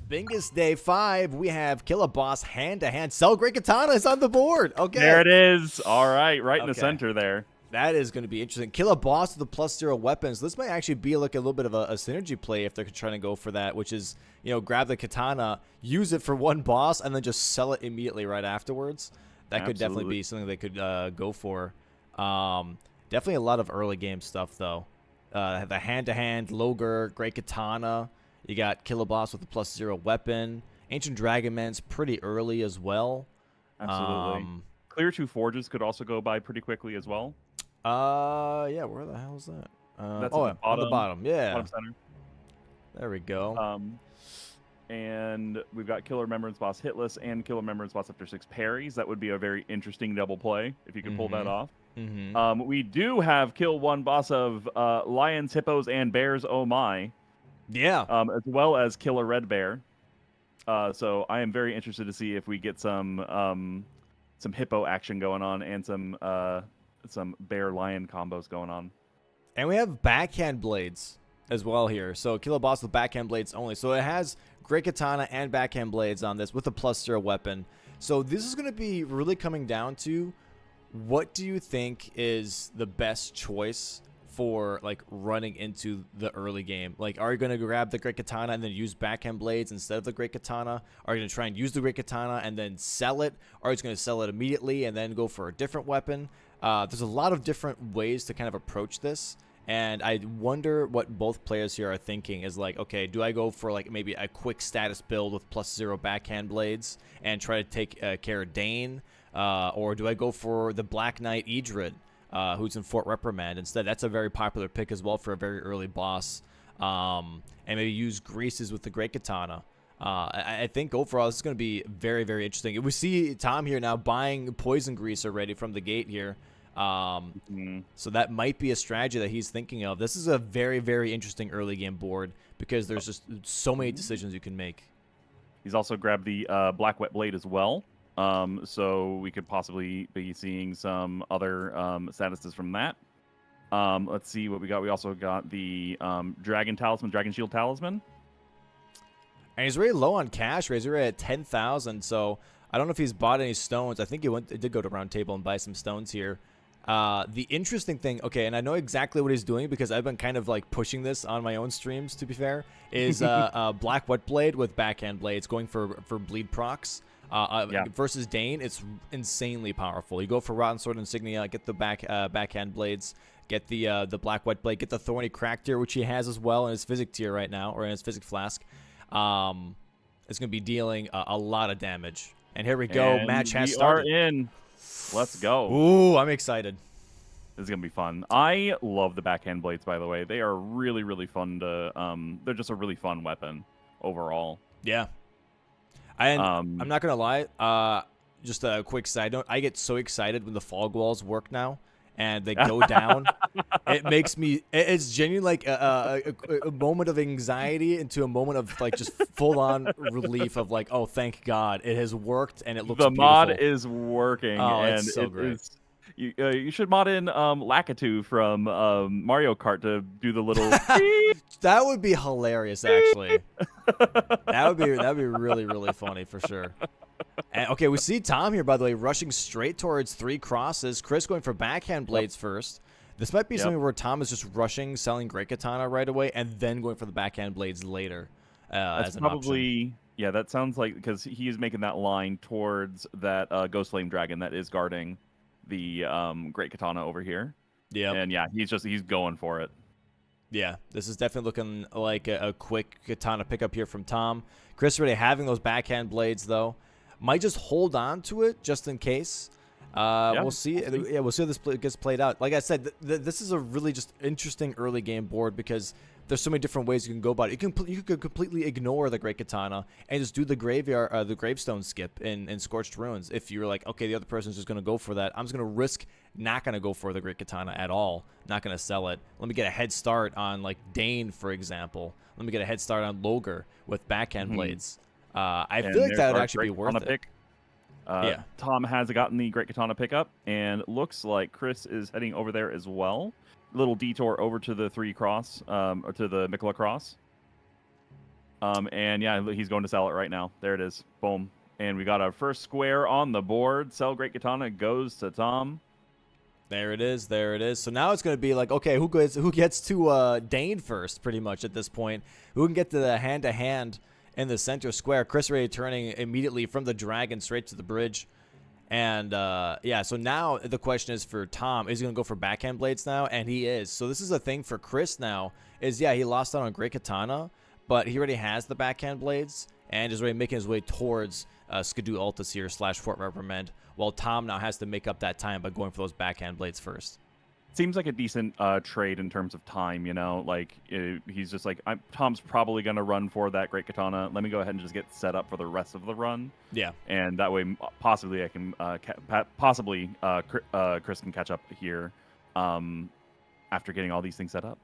Bingus Day 5, we have Kill a Boss hand-to-hand. Sell Great Katana is on the board. Okay. There it is. All right, right in the Okay. center there. That is going to be interesting. Kill a Boss with the +0 weapons. This might actually be like a little bit of a synergy play if they're trying to go for that, which is, you know, grab the katana, use it for one boss, and then just sell it immediately right afterwards. That could definitely be something they could go for. Definitely a lot of early game stuff, though. The hand-to-hand, Logger, Great Katana. You got Kill a Boss with the +0 weapon. Ancient Dragonman's pretty early as well. Absolutely. Clear 2 Forges could also go by pretty quickly as well. Yeah, where the hell is that? That's on the bottom. Yeah. Bottom center. There we go. And we've got Killer Remembrance Boss hitless and Killer Remembrance Boss after 6 parries. That would be a very interesting double play if you could pull that off. We do have Kill 1 Boss of Lions, Hippos, and Bears. Oh my. Yeah. As well as Kill a Red Bear. So I am very interested to see if we get some hippo action going on and some bear lion combos going on. And we have backhand blades as well here. So Kill a Boss with backhand blades only. So it has Great Katana and backhand blades on this with a +0 weapon. So this is going to be really coming down to what do you think is the best choice for like running into the early game? Like, are you going to grab the Great Katana and then use backhand blades instead of the Great Katana? Are you going to try and use the Great Katana and then sell it? Or are you just going to sell it immediately and then go for a different weapon? There's a lot of different ways to kind of approach this. And I wonder what both players here are thinking is like, okay, do I go for like maybe a quick status build with +0 backhand blades and try to take care of Dane? Or do I go for the Black Knight Idrid, who's in Fort Reprimand instead? That's a very popular pick as well for a very early boss. And maybe use Greases with the Great Katana. I think overall this is going to be very, very interesting. We see Tom here now buying Poison Grease already from the gate here. So that might be a strategy that he's thinking of. This is a very, very interesting early game board because there's just so many decisions you can make. He's also grabbed the Black Wet Blade as well. So we could possibly be seeing some other statuses from that. Let's see what we got. We also got the Dragon Talisman, Dragon Shield Talisman. And he's really low on cash. He's already at 10,000. So I don't know if he's bought any stones. I think he did go to Round Table and buy some stones here. The interesting thing, okay, and I know exactly what he's doing because I've been kind of like pushing this on my own streams, to be fair, is Black Wet Blade with backhand blades going for bleed procs. Versus Dane, it's insanely powerful. You go for Rotten Sword Insignia, get the backhand blades, get the Black Wet Blade, get the Thorny Crack tier, which he has as well in his Physic tier right now, or in his Physic Flask. It's going to be dealing a lot of damage. And here we go. And match has started. We are in. Let's go. Ooh, I'm excited. This is going to be fun. I love the backhand blades, by the way. They are really, really fun to... they're just a really fun weapon overall. Yeah. I'm not going to lie. Just a quick side note. I get so excited when the fog walls work now and they go down. It makes me... It's genuinely like a moment of anxiety into a moment of like just full-on relief of like, oh, thank God. It has worked and it looks beautiful. The mod is working. Oh, and it's so great. You should mod in Lakitu from Mario Kart to do the little... That would be hilarious, actually. That'd be really, really funny for sure. And, okay, we see Tom here, by the way, rushing straight towards 3 crosses. Chris going for backhand blades first. This might be something where Tom is just rushing, selling Great Katana right away, and then going for the backhand blades later. That's as an probably... option. Yeah, that sounds like... Because he is making that line towards that Ghost Flame Dragon that is guarding the Great Katana over here. Yeah. And yeah, he's going for it. Yeah, this is definitely looking like a quick katana pickup here from Tom. Chris already having those backhand blades, though. Might just hold on to it just in case. We'll see. Yeah, we'll see how this gets played out. Like I said, this is a really just interesting early game board because there's so many different ways you can go about it. You could completely ignore the Great Katana and just do the the gravestone skip in Scorched Ruins. If you're like, okay, the other person's just going to go for that, I'm just going to risk not going to go for the Great Katana at all. Not going to sell it. Let me get a head start on like Dane, for example. Let me get a head start on Logger with backhand blades. I feel like that would actually be worth it. Yeah. Tom has gotten the Great Katana pickup, and looks like Chris is heading over there as well. Little detour over to the 3 cross, or to the Mikla cross. And yeah, he's going to sell it right now. There it is. Boom. And we got our first square on the board. Sell Great Katana goes to Tom. There it is. There it is. So now it's going to be like, okay, who gets to Dane first, pretty much at this point? Who can get to the hand-to-hand in the center square? Chris Ray turning immediately from the dragon straight to the bridge. And, yeah, so now the question is for Tom, is he going to go for backhand blades now? And he is. So this is a thing for Chris now, is, yeah, he lost out on Great Katana, but he already has the backhand blades and is already making his way towards Skidoo Altus here / Fort Reprimand, while Tom now has to make up that time by going for those backhand blades first. Seems like a decent trade in terms of time, you know? Like, he's just like, Tom's probably going to run for that Great Katana. Let me go ahead and just get set up for the rest of the run. Yeah. And that way, possibly, I can, Chris can catch up here after getting all these things set up.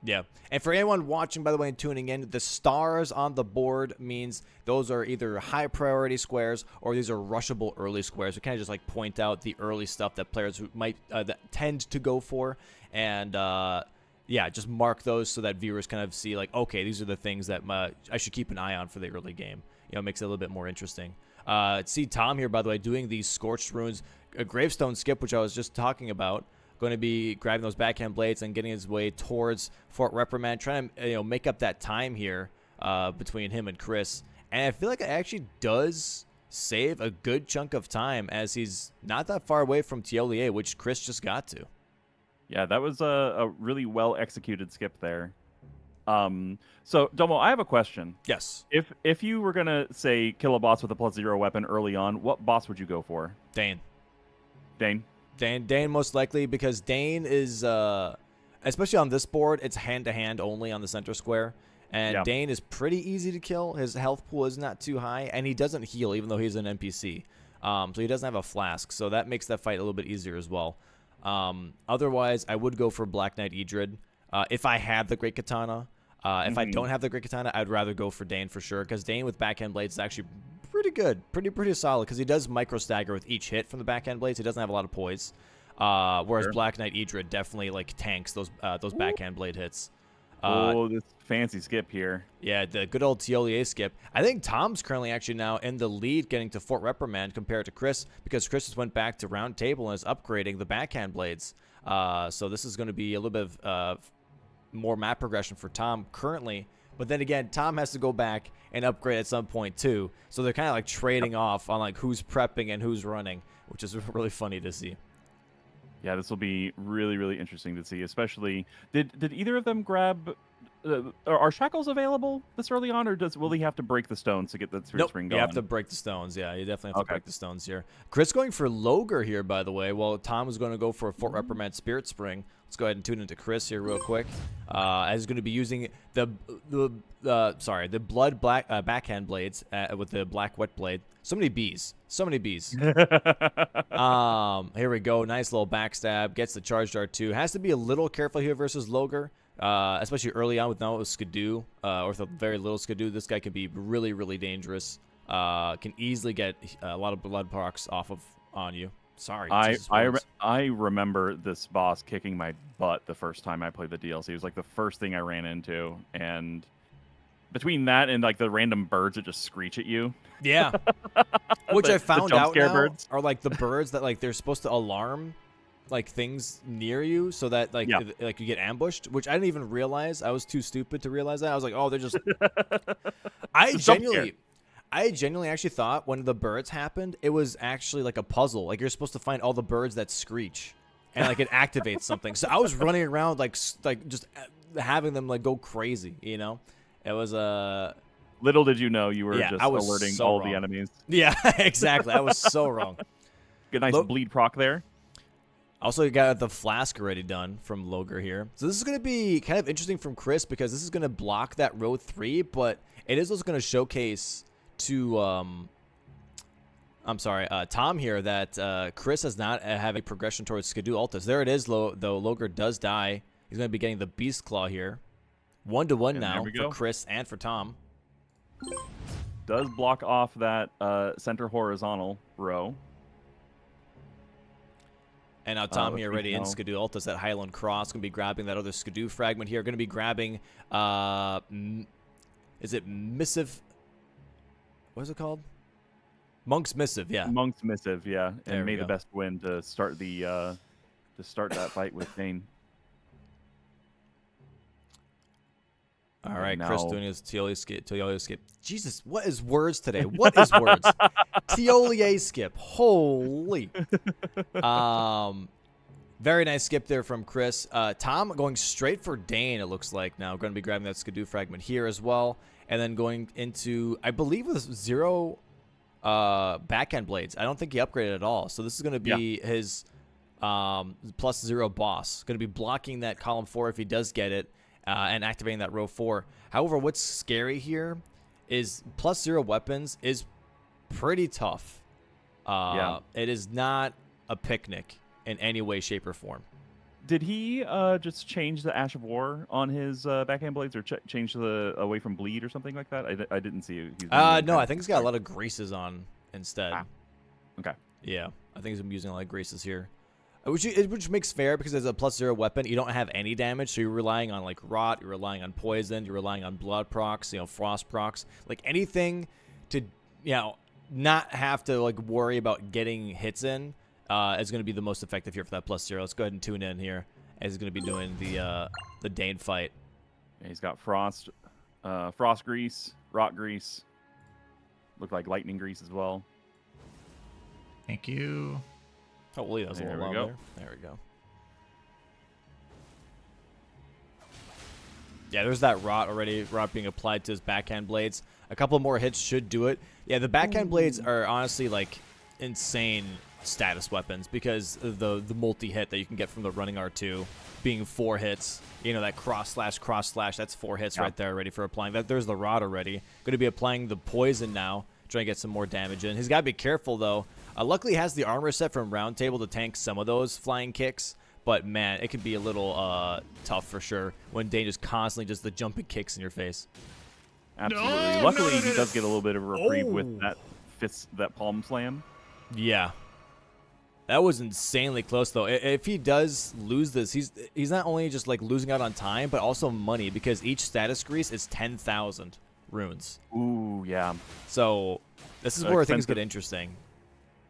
Yeah. And for anyone watching, by the way, and tuning in, the stars on the board means those are either high priority squares or these are rushable early squares. We kind of just like point out the early stuff that players might that tend to go for. And yeah, just mark those so that viewers kind of see like, okay, these are the things that I should keep an eye on for the early game. You know, it makes it a little bit more interesting. See Tom here, by the way, doing these Scorched Runes, a Gravestone skip, which I was just talking about. Going to be grabbing those backhand blades and getting his way towards Fort Reprimand, trying to make up that time here between him and Chris. And I feel like it actually does save a good chunk of time as he's not that far away from Tiolier, which Chris just got to. Yeah, that was a really well executed skip there. So Domo, I have a question. Yes. If you were gonna say kill a boss with a +0 weapon early on, what boss would you go for? Dane. Dane Most likely, because Dane is, especially on this board, it's hand-to-hand only on the center square. And yeah. Dane is pretty easy to kill. His health pool is not too high, and he doesn't heal even though he's an NPC. So he doesn't have a flask, so that makes that fight a little bit easier as well. Otherwise, I would go for Black Knight Idrid if I had the Great Katana. If I don't have the Great Katana, I'd rather go for Dane for sure, because Dane with backhand blades is actually pretty good, pretty solid, because he does micro stagger with each hit from the backhand blades. He doesn't have a lot of poise, whereas Black Knight Idrid definitely like tanks those backhand blade hits. This fancy skip here. Yeah, the good old Tiolier skip. I think Tom's currently actually now in the lead getting to Fort Reprimand compared to Chris, because Chris just went back to Round Table and is upgrading the backhand blades. So this is going to be a little bit of more map progression for Tom currently. But then again, Tom has to go back and upgrade at some point too. So they're kind of like trading off on like who's prepping and who's running, which is really funny to see. Yeah, this will be really, really interesting to see. Especially, did either of them grab? Are shackles available this early on, or will he have to break the stones to get the spirit spring going? You have to break the stones. Yeah, you definitely have to break the stones here. Chris going for Logar here, by the way, while Tom is going to go for a Fort Reprimand Spirit Spring. Let's go ahead and tune into Chris here real quick. As he's going to be using the blood backhand blades with the black wet blade. So many bees. Here we go. Nice little backstab. Gets the charge dart too. Has to be a little careful here versus Logar. Especially early on with Skidoo, or with a very little Skidoo. This guy can be really, really dangerous. Can easily get a lot of blood procs on you. Sorry. I remember this boss kicking my butt the first time I played the DLC. It was like the first thing I ran into, and between that and like the random birds that just screech at you. Yeah. Which I found out now birds are like the birds that like they're supposed to alarm like things near you so that like you get ambushed, which I didn't even realize. I was too stupid to realize that. I was like, oh, they're just I genuinely actually thought when the birds happened, it was actually like a puzzle. Like you're supposed to find all the birds that screech and like it activates something. So I was running around like just having them like go crazy, you know? It was little did you know you were just alerting all the enemies. Yeah, exactly. I was so wrong. Good nice bleed proc there. Also, you got the flask already done from Logar here. So this is going to be kind of interesting from Chris because this is going to block that row 3, but it is also going to showcase to Tom here that Chris does not have a progression towards Skidoo Altus. There it is, though Logar does die. He's going to be getting the Beast Claw here. 1-1 now for Chris and for Tom. Does block off that center horizontal row. And now Tom here ready in Skidoo Altus at Highland Cross. Going to be grabbing that other Skidoo fragment here. Going to be grabbing... Is it Missive? What is it called? Monk's Missive, yeah. Monk's Missive, yeah. There And we may the go. best win to start that fight with Dane. All right, now- Chris doing his Tiolier skip. Jesus, what is words today? What is words? Tiolier skip. Holy. Very nice skip there from Chris. Tom going straight for Dane, it looks like now. Going to be grabbing that Skidoo fragment here as well. And then going into, I believe, with 0 backhand blades. I don't think he upgraded at all. So this is going to be his +0 boss. Going to be blocking that column 4 if he does get it. And activating that row 4. However, what's scary here is +0 weapons is pretty tough. It is not a picnic in any way, shape, or form. Did he just change the Ash of War on his backhand blades, or change the away from bleed or something like that? I didn't see it. No, I think he's got a lot of greases on instead. Okay. Yeah, I think he's been using a lot of greases here. Which makes fair because as a +0 weapon, you don't have any damage, so you're relying on like rot, you're relying on poison, you're relying on blood procs, frost procs, like anything to not have to like worry about getting hits in is going to be the most effective here for that +0. Let's go ahead and tune in here as he's going to be doing the Dane fight. Yeah, he's got frost grease, rot grease, look like lightning grease as well. Thank you. Hopefully that was a little loud there. There we go. Yeah, there's that rot already. Rot being applied to his backhand blades. A couple more hits should do it. Yeah, the backhand blades are honestly like insane status weapons because of the multi-hit that you can get from the running R2 being 4 hits. That cross slash, that's 4 hits right there ready for applying. There's the rot already. Going to be applying the poison now, trying to get some more damage in. He's got to be careful though. Luckily, he has the armor set from Round Table to tank some of those flying kicks. But, man, it could be a little tough for sure when Dane just constantly just the jumping kicks in your face. Absolutely. Luckily, he does get a little bit of a reprieve with that palm slam. Yeah. That was insanely close, though. If he does lose this, he's not only just, like, losing out on time, but also money because each status grease is 10,000 runes. Ooh, yeah. So, this is where things get interesting.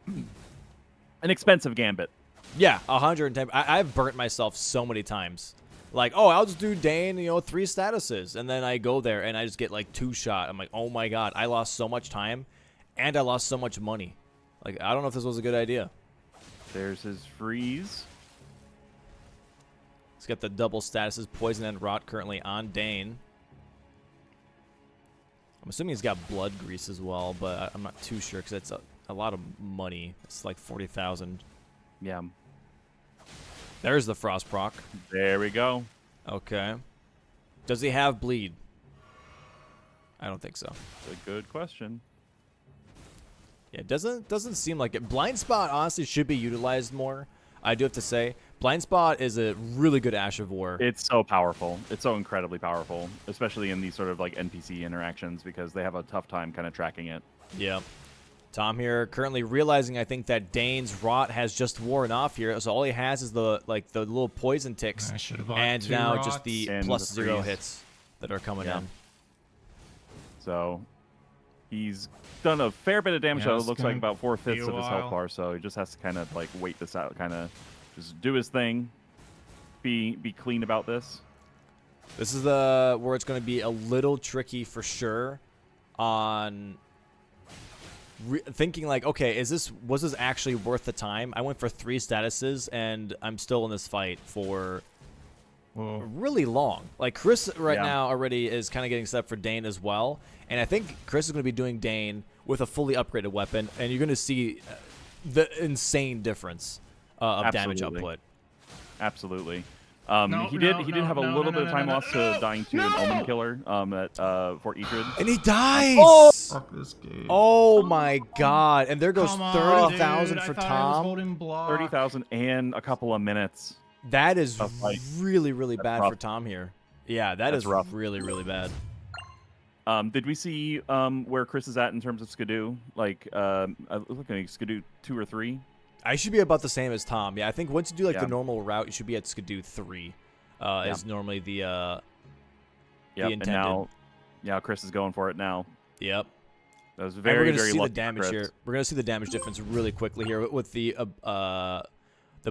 An expensive gambit. Yeah, 110. I've burnt myself so many times. Like, oh, I'll just do Dane, 3 statuses. And then I go there and I just get like 2 shot. I'm like, oh my god, I lost so much time and I lost so much money. Like, I don't know if this was a good idea. There's his freeze. He's got the double statuses, poison and rot currently on Dane. I'm assuming he's got blood grease as well, but I'm not too sure because it's a lot of money. It's like 40,000. Yeah. There's the frost proc. There we go. Okay. Does he have bleed? I don't think so. That's a good question. Yeah, it doesn't seem like it. Blind Spot honestly should be utilized more. I do have to say, Blind Spot is a really good Ash of War. It's so powerful. It's so incredibly powerful, especially in these sort of like NPC interactions because they have a tough time kind of tracking it. Yeah. Tom here currently realizing, I think, that Dane's rot has just worn off here. So all he has is the little poison ticks, and now rots. just the And +0 the hits that are coming in. So he's done a fair bit of damage. Yeah, Though. It it's looks like gonna about 4/5 be a of his health while. bar. So he just has to kind of like wait this out, kind of just do his thing, be clean about this. This is where it's going to be a little tricky for sure on thinking like, okay, was this actually worth the time? I went for 3 statuses and I'm still in this fight for really long. Like Chris right now already is kind of getting set up for Dane as well, and I think Chris is going to be doing Dane with a fully upgraded weapon, and you're going to see the insane different of damage output. Absolutely. He did have a little bit of time lost to dying to an Omen Killer at Fort Etrid. And he dies! Fuck this game. Oh my god. And there goes Come on, 30,000 dude, for I thought I was Tom. holding block. 30,000 and a couple of minutes. That is Tough fight. really, really bad rough. for Tom here. Yeah, that's rough. really, really bad. Did we see where Chris is at in terms of Skidoo? Like, looking at Skidoo 2 or 3? I should be about the same as Tom. Yeah, I think once you do like Yeah. the normal route, you should be at Skidoo 3. Is normally the Yep, intended. and now Yeah, Chris is going for it now. Yep. That was And very, we're gonna very see the lucky for damage Chris. here. We're gonna see the damage difference really quickly here with the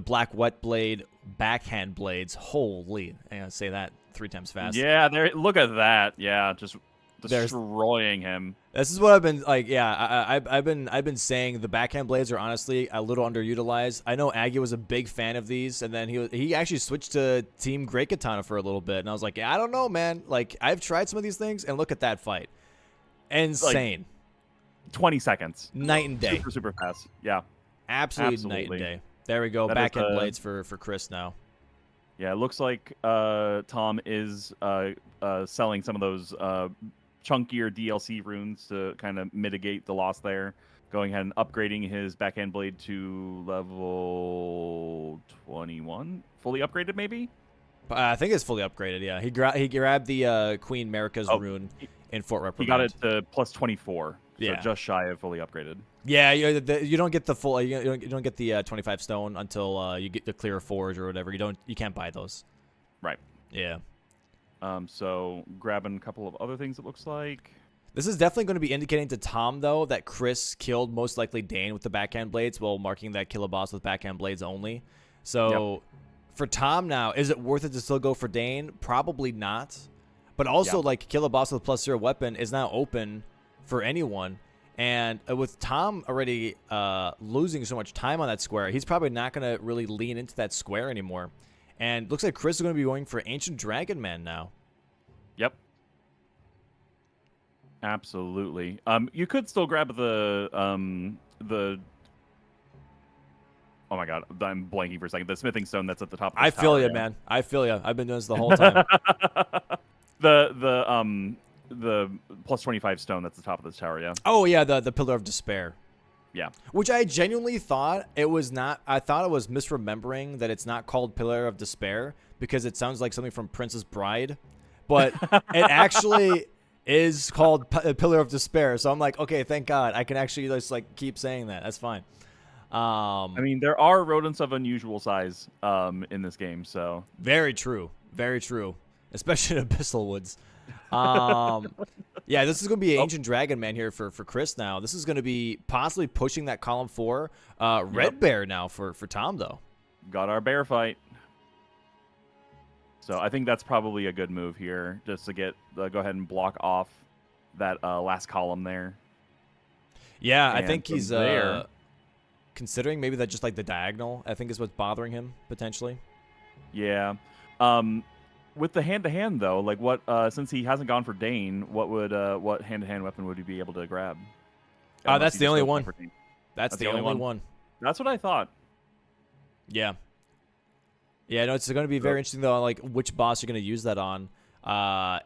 black wet blade backhand blades. Holy! I gotta say that 3 times fast. Yeah, there. Look at that. Yeah, just There's- destroying him. This is what I've been like. Yeah, I've been saying the backhand blades are honestly a little underutilized. I know Aggie was a big fan of these, and then he actually switched to Team Great Katana for a little bit, and I was like, I don't know, man. Like I've tried some of these things, and look at that fight, insane, 20 seconds. night and day, Super, super fast. Yeah. absolutely night and Absolutely. day. There we go, That is, backhand blades for Chris now. Yeah, it looks like Tom is selling some of those chunkier DLC runes to kind of mitigate the loss there. Going ahead and upgrading his backhand blade to level 21. Fully upgraded, maybe? I think it's fully upgraded. Yeah, he grabbed the Queen Marika's Oh, rune in Fort He Reprimand. got it to plus 24. So Yeah. just shy of fully upgraded. Yeah, you don't get the full. You don't get the 25 stone until you get the clear forge or whatever. You can't buy those. Right. Yeah. So grabbing a couple of other things, it looks like. This is definitely going to be indicating to Tom, though, that Chris killed most likely Dane with the backhand blades while marking that kill a boss with backhand blades only. So for Tom now, is it worth it to still go for Dane? Probably not. But also, like, kill a boss with +0 weapon is now open for anyone. And with Tom already losing so much time on that square, he's probably not going to really lean into that square anymore. And looks like Chris is going to be going for Ancient Dragon Man now. Yep. Absolutely. You could still grab the oh my god, I'm blanking for a second. The smithing stone that's at the top of the I feel tower you, there. man. I feel you. I've been doing this the whole time. The plus 25 stone that's the top of this tower, yeah. Oh yeah, the Pillar of Despair. Yeah. Which I genuinely thought it was not. I thought it was misremembering that it's not called Pillar of Despair because it sounds like something from Princess Bride, but it actually is called Pillar of Despair. So I'm like, okay, thank God, I can actually just like keep saying that. That's fine. I mean, there are rodents of unusual size in this game, so Very true. Very true. Especially in Abyssal Woods. Yeah, this is going to be Ancient Dragon Man here for Chris now. This is going to be possibly pushing that column 4. Red Bear now for Tom, though. got our bear fight. So I think that's probably a good move here, just to get go ahead and block off that last column there. Yeah, I And think from he's there- considering maybe that just like the diagonal, I think is what's bothering him, potentially. Yeah. With the hand-to-hand, though, like what since he hasn't gone for Dane, what hand-to-hand weapon would he be able to grab? Unless That's he the just only goes one. for Dane. That's the only one. That's what I thought. Yeah. Yeah, no, it's going to be very interesting, though, like which boss you're going to use that on.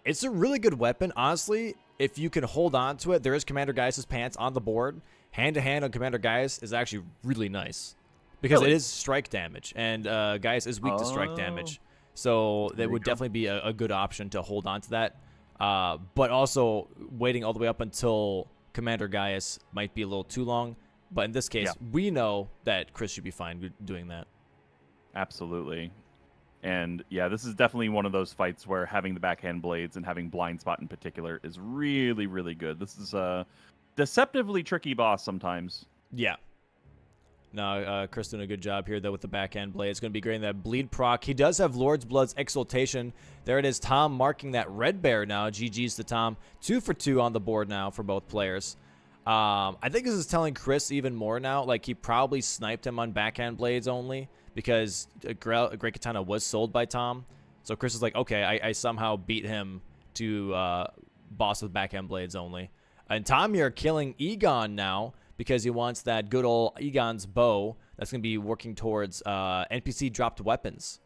It's a really good weapon. Honestly, if you can hold on to it, there is Commander Gaius' pants on the board. Hand-to-hand on Commander Gaius is actually really nice because Really? it is strike damage, and Gaius is weak to strike damage. So that would definitely be a good option to hold on to that. But also, waiting all the way up until Commander Gaius might be a little too long. But in this case, we know that Chris should be fine doing that. Absolutely. And yeah, this is definitely one of those fights where having the backhand blades and having blind spot in particular is really, really good. This is a deceptively tricky boss sometimes. Yeah. No, Chris doing a good job here, though, with the backhand blade. It's going to be great in that bleed proc. He does have Lord's Blood's Exaltation. There it is, Tom marking that red bear now. GG's to Tom. 2 for 2 on the board now for both players. I think this is telling Chris even more now. Like, he probably sniped him on backhand blades only because Great Katana was sold by Tom. So Chris is like, okay, I somehow beat him to boss with backhand blades only. And Tom here killing Egon now because he wants that good old Egon's bow that's going to be working towards NPC dropped weapons.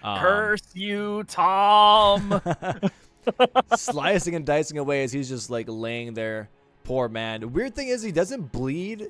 Curse you, Tom! Slicing and dicing away as he's just like laying there. Poor man. The weird thing is he doesn't bleed.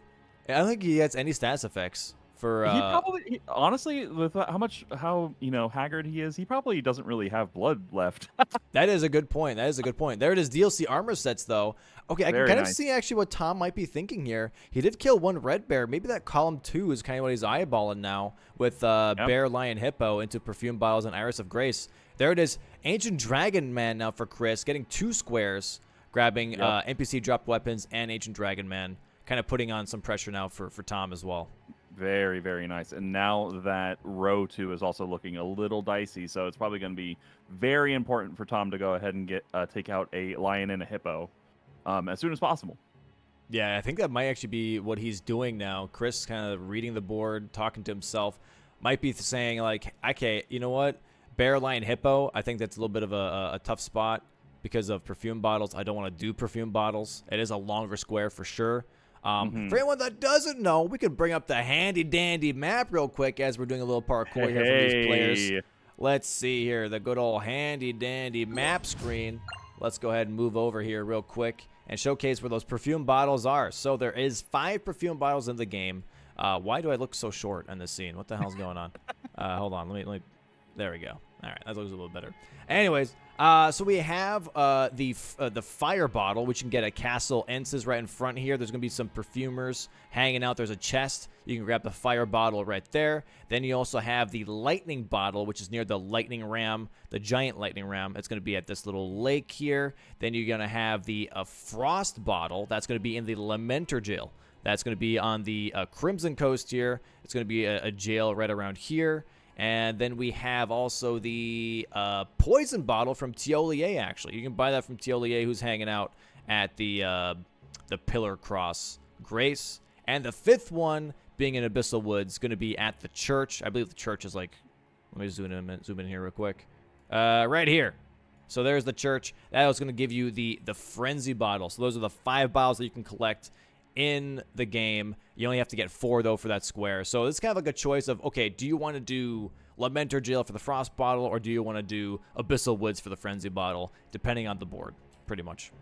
I don't think he gets any status effects for. He probably, honestly, with how haggard he is, he probably doesn't really have blood left. That is a good point. That is a good point. There it is. DLC armor sets though. Okay, I can Very kind of nice. see actually what Tom might be thinking here. He did kill one red bear. Maybe that column 2 is kind of what he's eyeballing now with bear, lion, hippo into perfume bottles and iris of grace. There it is. Ancient Dragon Man now for Chris, getting 2 squares. grabbing NPC dropped weapons and Ancient Dragon Man, kind of putting on some pressure now for Tom as well. Very, very nice. And now that row 2 is also looking a little dicey, so it's probably going to be very important for Tom to go ahead and take out a lion and a hippo as soon as possible. Yeah, I think that might actually be what he's doing now. Chris kind of reading the board, talking to himself, might be saying like, okay, you know what? Bear, lion, hippo, I think that's a little bit of a tough spot because of perfume bottles. I don't want to do perfume bottles. It is a longer square for sure. For anyone that doesn't know, we could bring up the handy-dandy map real quick as we're doing a little parkour here for these players. Let's see here, the good old handy-dandy map screen. Let's go ahead and move over here real quick and showcase where those perfume bottles are. So there is 5 perfume bottles in the game. Why do I look so short in this scene? What the hell's going on? Hold on, let me. There we go. All right, that looks a little better. Anyways, so we have the fire bottle, which you can get at Castle Ences right in front here. There's going to be some perfumers hanging out. There's a chest. You can grab the fire bottle right there. Then you also have the lightning bottle, which is near the lightning ram, the giant lightning ram. It's going to be at this little lake here. Then you're going to have the frost bottle. That's going to be in the Lamenter jail. That's going to be on the Crimson Coast here. It's going to be a jail right around here. And then we have also the poison bottle from Tiolier, actually. You can buy that from Tiolier, who's hanging out at the Pillar Cross Grace. And the 5th one, being in Abyssal Woods, going to be at the church. I believe the church is like, let me zoom in here real quick. Right here. So there's the church. That was going to give you the Frenzy bottle. So those are the 5 bottles that you can collect in the game. You only have to get 4 though for that square. So it's kind of like a choice of, okay, do you want to do Lamenter Jail for the Frost bottle, or do you want to do Abyssal Woods for the Frenzy bottle, depending on the board, pretty much.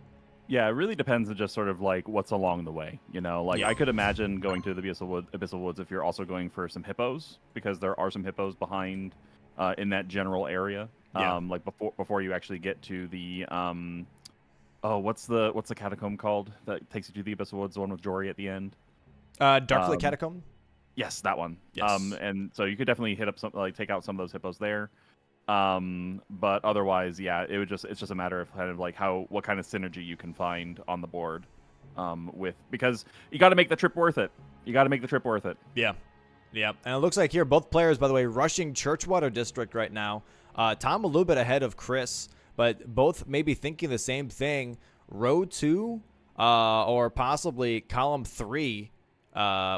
Yeah, it really depends on just sort of like what's along the way, you know? Like, I could imagine going to the Abyssal Woods if you're also going for some hippos, because there are some hippos behind in that general area. Yeah. Like before you actually get to the what's the catacomb called that takes you to the Abyssal Woods, the one with Jory at the end? Darkly Catacomb? Yes, that one. Yes. And so you could definitely hit up take out some of those hippos there. But otherwise, yeah, it's just a matter of kind of like what kind of synergy you can find on the board, because you got to make the trip worth it. Yeah. Yeah. And it looks like here, both players, by the way, rushing Churchwater District right now. Tom a little bit ahead of Chris, but both maybe thinking the same thing. Row 2, or possibly column 3,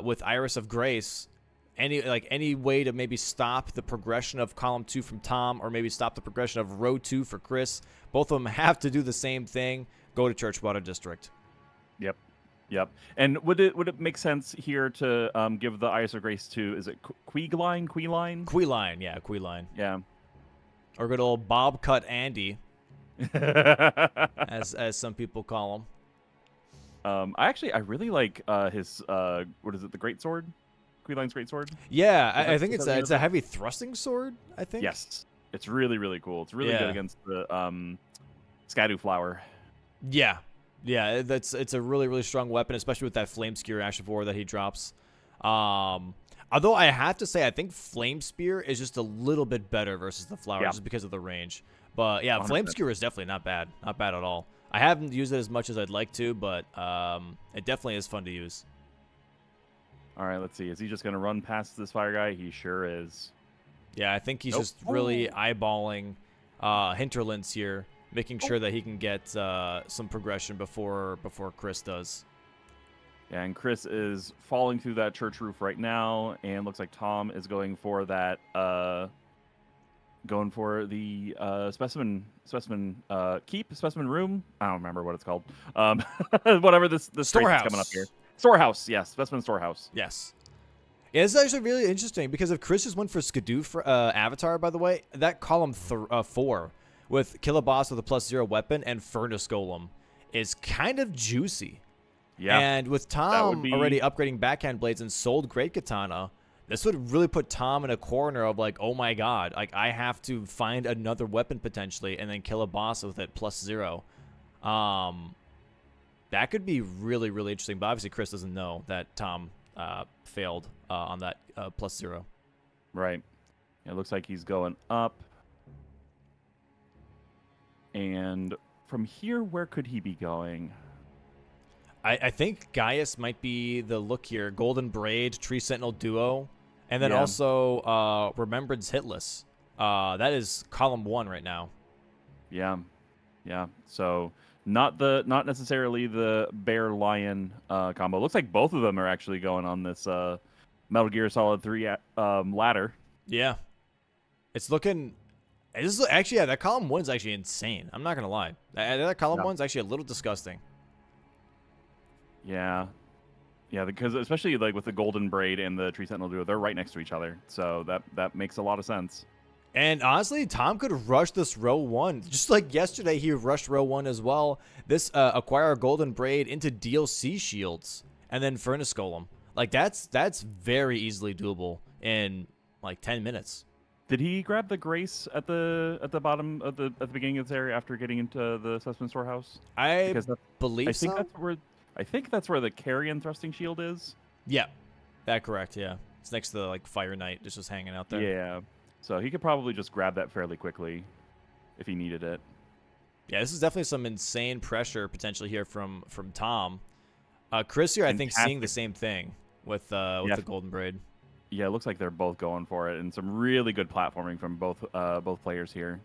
with Iris of Grace. Any way to maybe stop the progression of column 2 from Tom, or maybe stop the progression of row 2 for Chris. Both of them have to do the same thing. Go to Churchwater District. Yep. And would it make sense here to give the Iris of Grace to, is it Queeline? Queeline, yeah, Queeline. Yeah. Or good old Bob Cut Andy, as some people call him. I really like his what is it, the Great Sword? Queeline's Great Sword? Yeah, I think it's a heavy thrusting sword, I think. Yes. It's really, really cool. It's really good against the Skadu Flower. Yeah. Yeah, it's a really, really strong weapon, especially with that Flame Skewer Ashivore that he drops. Although I have to say, I think Flame Spear is just a little bit better versus the Flower, just because of the range. But yeah, 100%. Flame Skewer is definitely not bad. Not bad at all. I haven't used it as much as I'd like to, but it definitely is fun to use. All right, let's see. Is he just going to run past this fire guy? He sure is. Yeah, I think he's just really eyeballing Hinterlands here, making sure that he can get some progression before Chris does. Yeah, and Chris is falling through that church roof right now, and looks like Tom is going for that, specimen room. I don't remember what it's called. Whatever this storehouse coming up here. Storehouse, yes, specimen storehouse. Yes. Yeah, it's actually really interesting because if Chris just went for Skidoo for Avatar, by the way, that column 4 with Kill a Boss with a +0 weapon and Furnace Golem is kind of juicy. Yeah. And with Tom already upgrading backhand blades and sold Great Katana, this would really put Tom in a corner of like, oh my god, like I have to find another weapon potentially and then kill a boss with it +0. That could be really, really interesting. But obviously Chris doesn't know that Tom failed on that +0. Right. It looks like he's going up. And from here, where could he be going? I think Gaius might be the look here. Golden Braid, Tree Sentinel duo, and then also Remembrance Hitless. That is column 1 right now. Yeah. So not necessarily the Bear Lion combo. Looks like both of them are actually going on this Metal Gear Solid 3 ladder. Yeah, it's looking. This is actually that column 1 is actually insane. I'm not gonna lie. That column 1 is actually a little disgusting. Yeah, because especially like with the Golden Braid and the Tree Sentinel duo, they're right next to each other, so that makes a lot of sense. And honestly, Tom could rush this row 1. Just like yesterday, he rushed row 1 as well. This acquire Golden Braid into DLC shields and then Furnace Golem. Like that's very easily doable in like 10 minutes. Did he grab the Grace at the bottom of at the beginning of this area after getting into the Specimen Storehouse? I believe so. I think that's where the Carrion Thrusting Shield is. Yeah, that correct. Yeah, it's next to the like Fire Knight, just hanging out there. Yeah, so he could probably just grab that fairly quickly if he needed it. Yeah, this is definitely some insane pressure potentially here from Tom. Chris here, I think, seeing the same thing with the Golden Braid. Yeah, it looks like they're both going for it, and some really good platforming from both players here.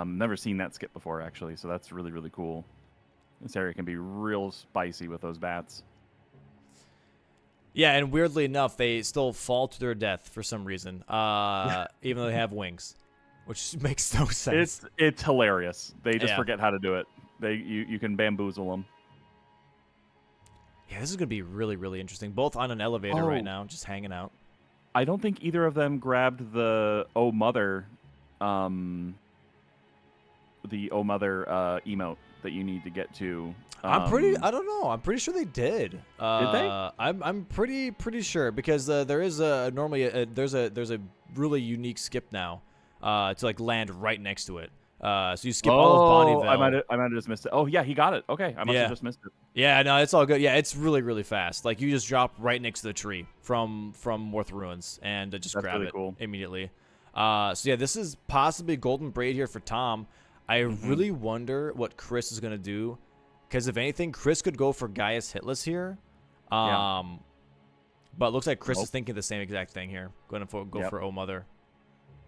Never seen that skip before, actually, so that's really, really cool. This area can be real spicy with those bats. Yeah, and weirdly enough, they still fall to their death for some reason, even though they have wings, which makes no sense. It's hilarious. They just forget how to do it. You can bamboozle them. Yeah, this is going to be really, really interesting. Both on an elevator right now, just hanging out. I don't think either of them grabbed the Oh Mother, emote that you need to get to. I don't know. I'm pretty sure they did. Did they? I'm pretty sure because there is there's a really unique skip now, to like land right next to it. So you skip all of Bonneville. I might have just missed it. Oh yeah, he got it. Okay, I must have just missed it. Yeah, no, it's all good. Yeah, it's really, really fast. Like you just drop right next to the tree from Worth Ruins and just grab it immediately. So yeah, this is possibly Golden Braid here for Tom. I really wonder what Chris is going to do, because if anything, Chris could go for Gaius Hitless here. But it looks like Chris is thinking the same exact thing here. Going to go for Oh Mother.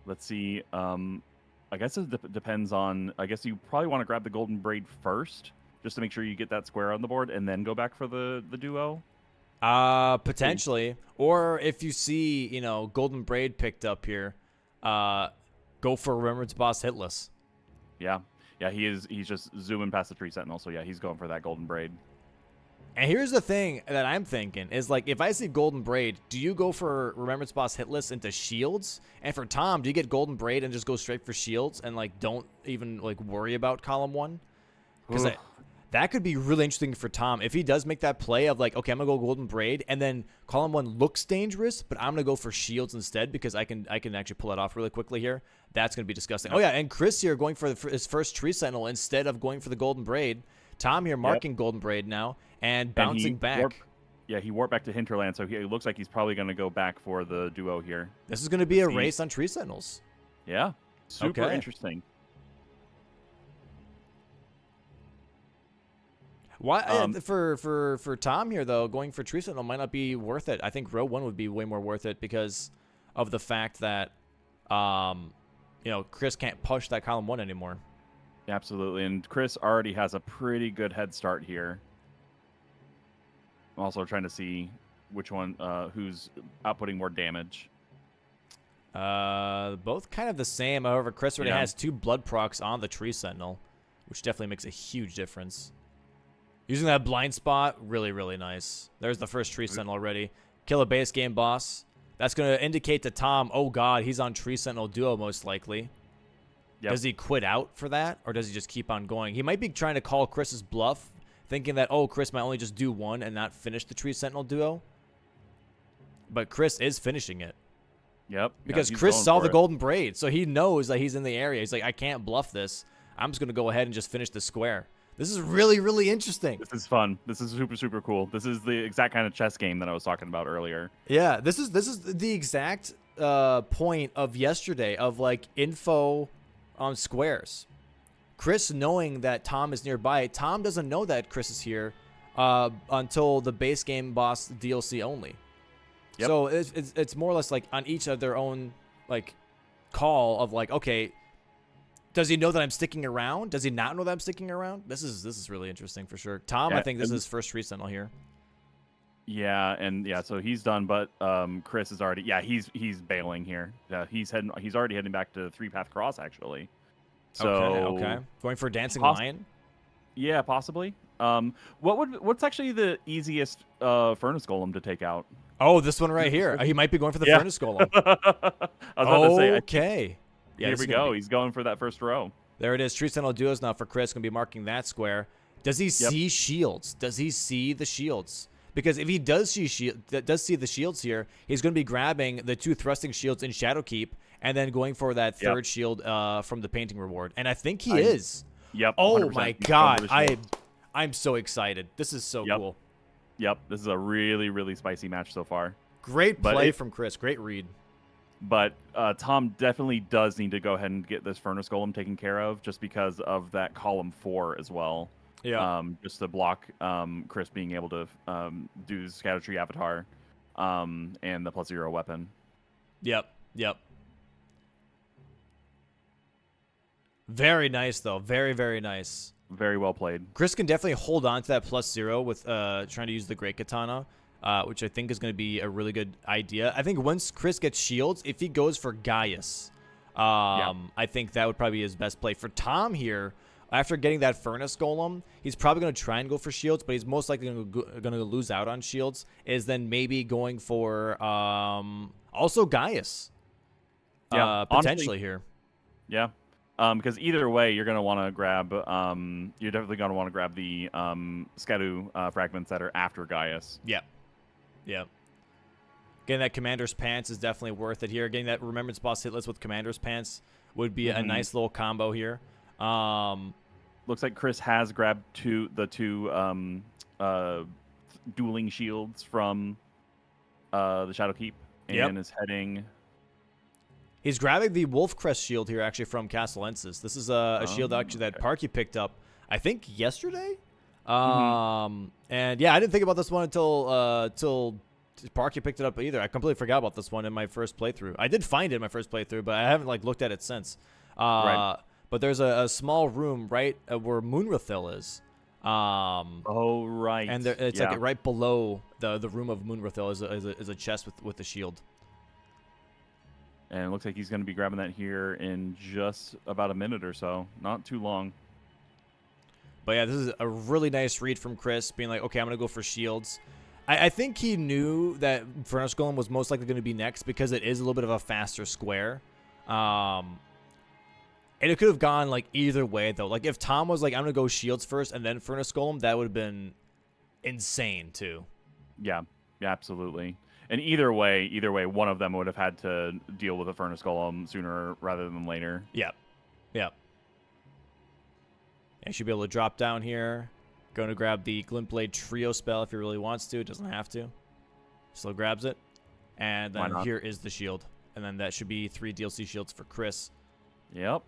Let's see. I guess it depends on. I guess you probably want to grab the Golden Braid first, just to make sure you get that square on the board, and then go back for the duo. Potentially, or if you see Golden Braid picked up here, go for Remembrance Boss Hitless. Yeah, he's just zooming past the Tree Sentinel, so yeah, he's going for that Golden Braid. And here's the thing that I'm thinking is, like, if I see Golden Braid, do you go for Remembrance Boss Hitless into shields? And for Tom, do you get Golden Braid and just go straight for shields and, like, don't even, like, worry about column 1? Because that could be really interesting for Tom. If he does make that play of, like, okay, I'm going to go Golden Braid, and then column 1 looks dangerous, but I'm going to go for shields instead because I can actually pull it off really quickly here. That's going to be disgusting. Oh, yeah, and Chris here going for his first Tree Sentinel instead of going for the Golden Braid. Tom here marking Golden Braid now and bouncing back. He warped back to Hinterland, so it looks like he's probably going to go back for the duo here. This is going to be a race on Tree Sentinels. Yeah, super interesting. Why for Tom here though, going for Tree Sentinel might not be worth it. I think row 1 would be way more worth it because of the fact that Chris can't push that column 1 anymore. Absolutely, and Chris already has a pretty good head start here. I'm also trying to see which one, who's outputting more damage. Both kind of the same. However, Chris already has 2 blood procs on the Tree Sentinel, which definitely makes a huge difference. Using that blind spot, really, really nice. There's the first Tree Sentinel already. Kill a base game boss. That's going to indicate to Tom, oh god, he's on Tree Sentinel duo most likely. Does he quit out for that, or does he just keep on going? He might be trying to call Chris's bluff, thinking that, oh, Chris might only just do 1 and not finish the Tree Sentinel duo. But Chris is finishing it. Yep. Because Chris saw the Golden Braid, so he knows that he's in the area. He's like, I can't bluff this. I'm just going to go ahead and just finish the square. This is really, really interesting. This is fun. This is super, super cool. This is the exact kind of chess game that I was talking about earlier. Yeah, this is the exact point of yesterday of, like, info on squares. Chris, knowing that Tom is nearby, Tom doesn't know that Chris is here until the base game boss DLC only. Yep. So it's more or less like on each of their own like call of like, okay, does he know that I'm sticking around? Does he not know that I'm sticking around? This is really interesting for sure. Tom, Yeah, I think this is his first Sentinel here. Yeah, and yeah, so he's done, but Chris is already he's bailing here. He's already heading back to 3-path cross actually. So okay. Going for a dancing lion? Yeah, possibly. What's actually the easiest furnace golem to take out? Oh, this one right here. He might be going for the furnace golem. I was about to say. Okay. Yeah, here we go. He's going for that first row. There it is. Tree Sentinel duos now for Chris. Going to be marking that square. Does he see shields? Does he see the shields? Because if he does see the shields here, he's going to be grabbing the 2 thrusting shields in Shadowkeep and then going for that third shield from the painting reward. And I think he is. Yep. Oh my God. I'm so excited. This is so cool. Yep. This is a really, really spicy match so far. Great play from Chris. Great read. But Tom definitely does need to go ahead and get this Furnace Golem taken care of just because of that column 4 as well. Yeah. Just to block Chris being able to do his Scatter Tree Avatar and the +0 weapon. Yep. Very nice, though. Very, very nice. Very well played. Chris can definitely hold on to that +0 with trying to use the Great Katana, which I think is going to be a really good idea. I think once Chris gets shields, if he goes for Gaius, I think that would probably be his best play. For Tom here, after getting that Furnace Golem, he's probably going to try and go for shields, but he's most likely going to lose out on shields, is then maybe going for also Gaius potentially honestly, here. Yeah. Because either way, you're going to want to grab, you're definitely going to want to grab the Skadu fragments that are after Gaius. Yep. Getting that Commander's Pants is definitely worth it here. Getting that Remembrance Boss hitless with Commander's Pants would be a nice little combo here. Looks like Chris has grabbed the two dueling shields from the Shadowkeep and is heading... He's grabbing the Wolf Crest shield here, actually, from Castle Ensis. This is a shield actually that Parky picked up, I think, yesterday. And yeah, I didn't think about this one until Parky picked it up either. I completely forgot about this one in my first playthrough. I did find it in my first playthrough, but I haven't looked at it since. Right. But there's a small room right where Moonrathil is. Oh right. And it's like right below the room of Moonrathil is a chest with the shield. And it looks like he's going to be grabbing that here in just about a minute or so. Not too long. But yeah, this is a really nice read from Chris, being like, okay, I'm going to go for shields. I think he knew that Furnace Golem was most likely going to be next because it is a little bit of a faster square. And it could have gone like either way, though. Like if Tom was like, I'm going to go shields first and then Furnace Golem, that would have been insane too. Yeah, absolutely. And either way, one of them would have had to deal with a Furnace Golem sooner rather than later. Yep. Yeah, he should be able to drop down here. Going to grab the Glintblade Trio spell if he really wants to. Doesn't have to. Still grabs it. And then here is the shield. And then that should be 3 DLC shields for Chris. Yep.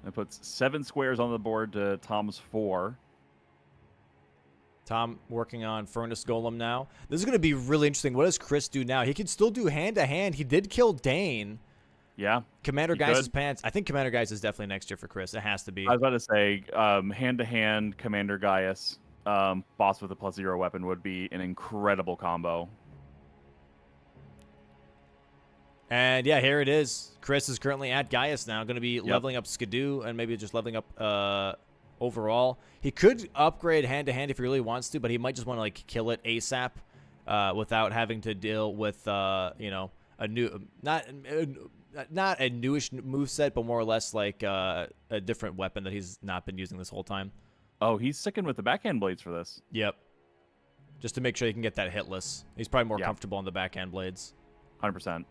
That puts 7 squares on the board to Tom's 4. Tom working on Furnace Golem now. This is going to be really interesting. What does Chris do now? He can still do hand-to-hand. He did kill Dane. Yeah. Commander Gaius' Pants. I think Commander Gaius is definitely next year for Chris. It has to be. I was about to say, hand-to-hand Commander Gaius, boss with a +0 weapon would be an incredible combo. And yeah, here it is. Chris is currently at Gaius now. Going to be leveling up Skidoo and maybe just leveling up overall. He could upgrade hand-to-hand if he really wants to, but he might just want to like kill it ASAP without having to deal with a new not a newish moveset, but more or less like a different weapon that he's not been using this whole time. Oh, he's sticking with the backhand blades for this. Yep. Just to make sure he can get that hitless. He's probably more comfortable on the backhand blades. 100%.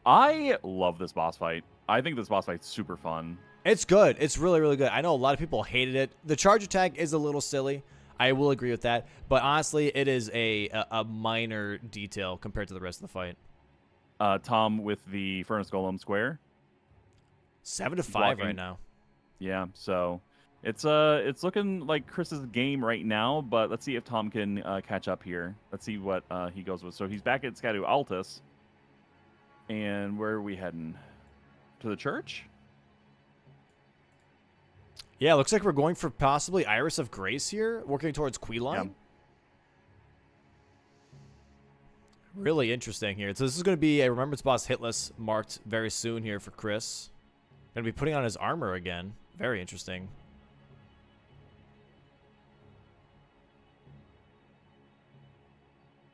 I love this boss fight. I think this boss fight's super fun. It's good. It's really, really good. I know a lot of people hated it. The charge attack is a little silly. I will agree with that. But honestly, it is a minor detail compared to the rest of the fight. Tom with the Furnace Golem square. 7-5 right now. Yeah, so it's looking like Chris's game right now, but let's see if Tom can catch up here. Let's see what he goes with. So he's back at Scadu Altus. And where are we heading? To the church? Yeah, looks like we're going for possibly Iris of Grace here, working towards Queeline. Yeah. Really interesting here. So this is going to be a Remembrance Boss hitless marked very soon here for Chris. Going to be putting on his armor again. Very interesting.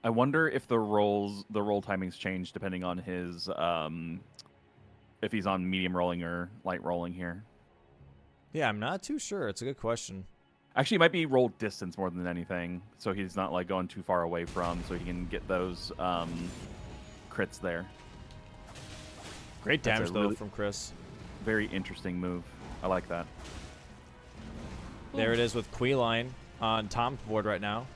I wonder if the roll timings change depending on his if he's on medium rolling or light rolling here. Yeah, I'm not too sure. It's a good question. Actually, it might be roll distance more than anything, so he's not like going too far away from, so he can get those crits there. Great damage though from Chris. Very interesting move. I like that. There it is with Queeline on Tom's board right now.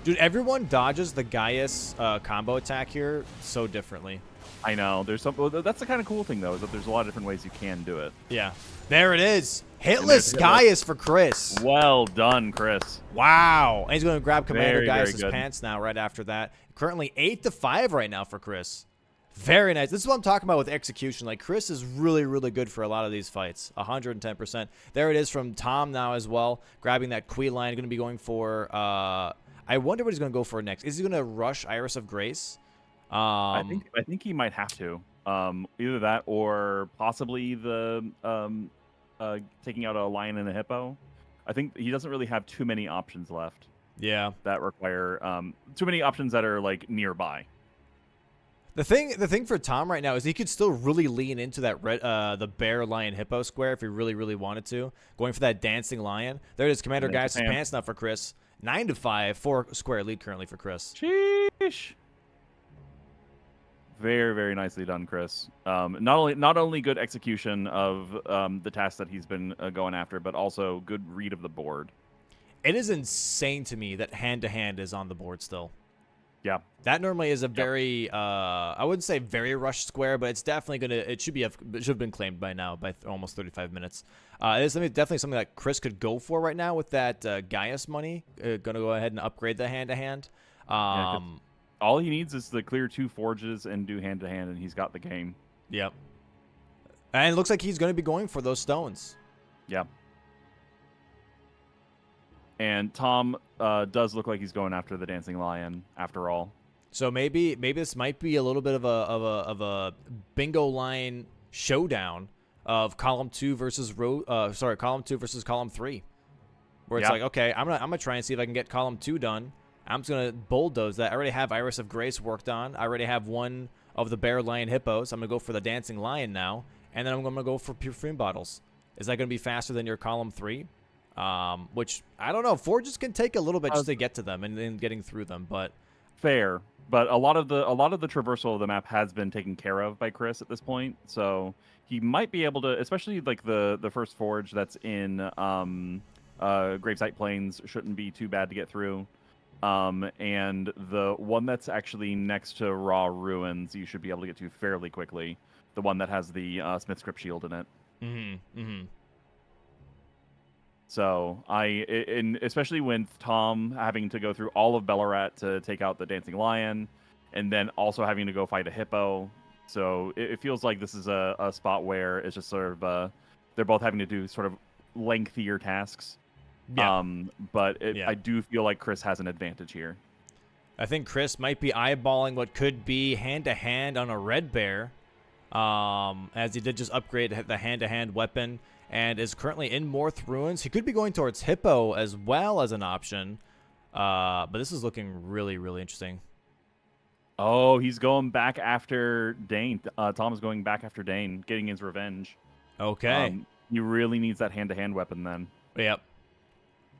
Dude, everyone dodges the Gaius combo attack here so differently. I know. There's some. That's the kind of cool thing, though, is that there's a lot of different ways you can do it. Yeah. There it is. Hitless Gaius for Chris. Well done, Chris. Wow. And he's going to grab Commander Gaius' pants now right after that. Currently 8-5 right now for Chris. Very nice. This is what I'm talking about with execution. Like, Chris is really, really good for a lot of these fights. 110%. There it is from Tom now as well. Grabbing that Queeline. Going to be going for... I wonder what he's going to go for next. Is he going to rush Iris of Grace? I think he might have to. Either that or possibly the taking out a lion and a hippo. I think he doesn't really have too many options left. Yeah. That require too many options that are like nearby. The thing for Tom right now is he could still really lean into that the bear lion hippo square if he really, really wanted to. Going for that dancing lion. There it is, Commander Gaius' pants now for Chris. 9-5, 4 square lead currently for Chris. Sheesh. Very, very nicely done, Chris. Not only good execution of the task that he's been going after, but also good read of the board. It is insane to me that hand-to-hand is on the board still. Yeah. That normally is a very, I wouldn't say very rushed square, but it's definitely going to, it should have been claimed by now, by almost 35 minutes. It is definitely something that Chris could go for right now with that Gaius money. Going to go ahead and upgrade the hand-to-hand. All he needs is to clear 2 forges and do hand-to-hand, and he's got the game. Yep. And it looks like he's going to be going for those stones. Yeah. And Tom does look like he's going after the dancing lion, after all. So maybe this might be a little bit of a bingo line showdown of column 2 versus column 2 versus column 3, where it's like, okay, I'm gonna try and see if I can get column 2 done. I'm just going to bulldoze that. I already have Iris of Grace worked on. I already have one of the bear lion hippos. I'm going to go for the dancing lion now. And then I'm going to go for perfume bottles. Is that going to be faster than your column 3? Which, I don't know. Forges can take a little bit just to get to them and then getting through them. But fair. But a lot of the traversal of the map has been taken care of by Chris at this point. So he might be able to, especially like the first forge that's in Gravesite Plains shouldn't be too bad to get through. And the one that's actually next to Raw Ruins, you should be able to get to fairly quickly. The one that has the Smith's Crypt Shield in it. Mm-hmm. Mm-hmm. So especially with Tom having to go through all of Bellarat to take out the Dancing Lion, and then also having to go fight a hippo. So it feels like this is a spot where it's just sort of they're both having to do sort of lengthier tasks. Yeah. But I do feel like Chris has an advantage here. I think Chris might be eyeballing what could be hand-to-hand on a red bear, as he did just upgrade the hand-to-hand weapon and is currently in Morth Ruins. He could be going towards Hippo as well as an option, but this is looking really, really interesting. Oh, he's going back after Dane. Tom is going back after Dane, getting his revenge. Okay. He really needs that hand-to-hand weapon then. Yep.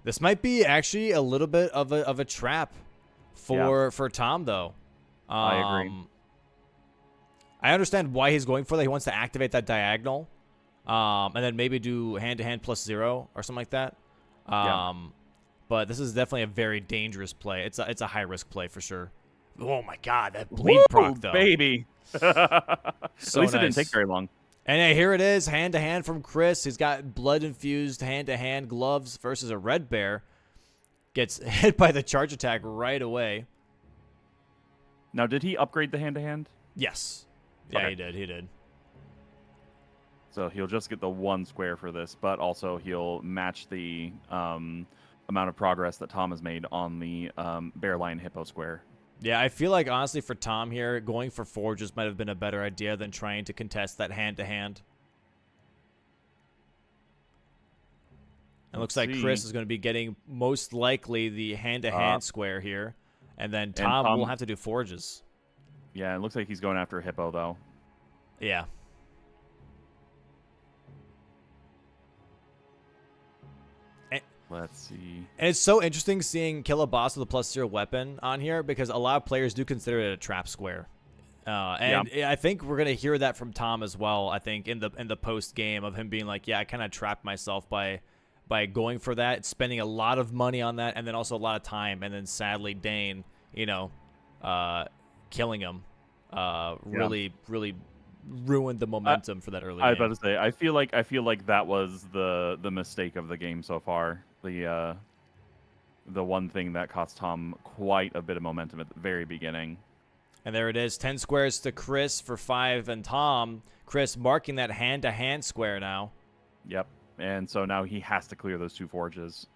This might be actually a little bit of a trap for Tom, though. I agree. I understand why he's going for that. He wants to activate that diagonal, and then maybe do hand-to-hand +0 or something like that. But this is definitely a very dangerous play. It's a high-risk play for sure. Oh, my God. That bleed proc, though. Baby. So At least it didn't nice. take very long. And here it is, hand-to-hand from Chris. He's got blood-infused hand-to-hand gloves versus a red bear. Gets hit by the charge attack right away. Now, did he upgrade the hand-to-hand? Yes. Yeah, Okay. he did. He did. So he'll just get the 1 square for this, but also he'll match the amount of progress that Tom has made on the Bear Lion Hippo square. Yeah, I feel like, honestly, for Tom here, going for forges might have been a better idea than trying to contest that hand-to-hand. It looks like Chris is going to be getting, most likely, the hand-to-hand square here. And then Tom will have to do forges. Yeah, it looks like he's going after a hippo, though. Yeah. Let's see. And it's so interesting seeing kill a boss with a +0 weapon on here because a lot of players do consider it a trap square. And I think we're gonna hear that from Tom as well. I think in the post game of him being like, yeah, I kind of trapped myself by going for that, spending a lot of money on that, and then also a lot of time, and then sadly Dane, killing him, really ruined the momentum for that early game. I was about to say, I feel like that was the mistake of the game so far. The one thing that cost Tom quite a bit of momentum at the very beginning. And there it is, 10 squares to Chris for 5, and Tom. Chris marking that hand-to-hand square now. Yep, and so now he has to clear those 2 forges.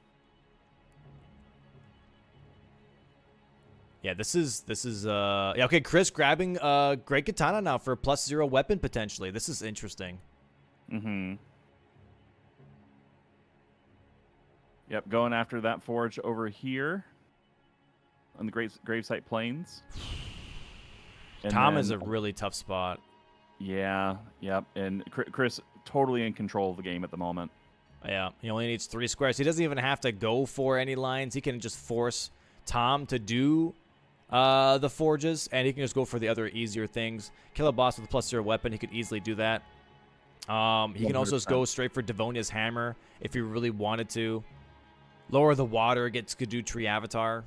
Yeah, this is okay, Chris grabbing Great Katana now for a +0 weapon potentially. This is interesting. Mm-hmm. Yep, going after that forge over here on the Gravesite Plains. And Tom is a really tough spot. Yeah, yep, and Chris totally in control of the game at the moment. Yeah, he only needs 3 squares. He doesn't even have to go for any lines. He can just force Tom to do the forges, and he can just go for the other easier things. Kill a boss with a +0 weapon. He could easily do that. He can also just go straight for Devonia's hammer if he really wanted to. Lower the water, could do tree avatar.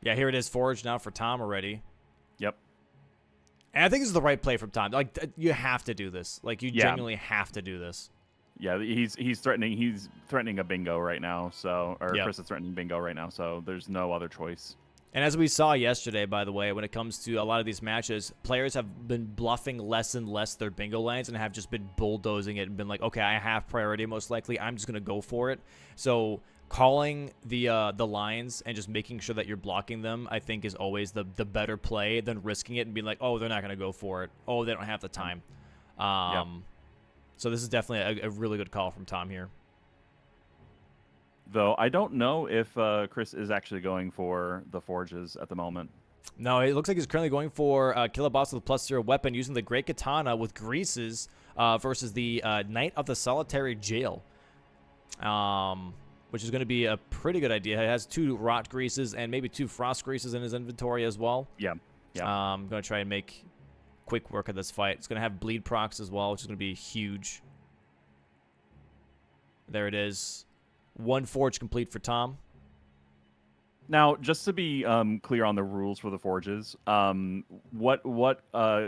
Yeah, here it is, forge now for Tom already. Yep. And I think this is the right play from Tom. Like, you have to do this. Like, you genuinely have to do this. Yeah, he's threatening a bingo right now. So, or Chris is threatening bingo right now. So there's no other choice. And as we saw yesterday, by the way, when it comes to a lot of these matches, players have been bluffing less and less their bingo lands and have just been bulldozing it and been like, okay, I have priority most likely. I'm just going to go for it. So calling the lines and just making sure that you're blocking them, I think, is always the better play than risking it and being like, oh, they're not going to go for it. Oh, they don't have the time. So this is definitely a really good call from Tom here. Though I don't know if Chris is actually going for the forges at the moment. No, it looks like he's currently going for kill a boss with a +0 weapon using the Great Katana with greases versus the Knight of the Solitary Jail, which is going to be a pretty good idea. It has 2 rot greases and maybe 2 frost greases in his inventory as well. Yeah. I'm going to try and make quick work of this fight. It's going to have bleed procs as well, which is going to be huge. There it is. 1 forge complete for Tom. Now, just to be clear on the rules for the forges, what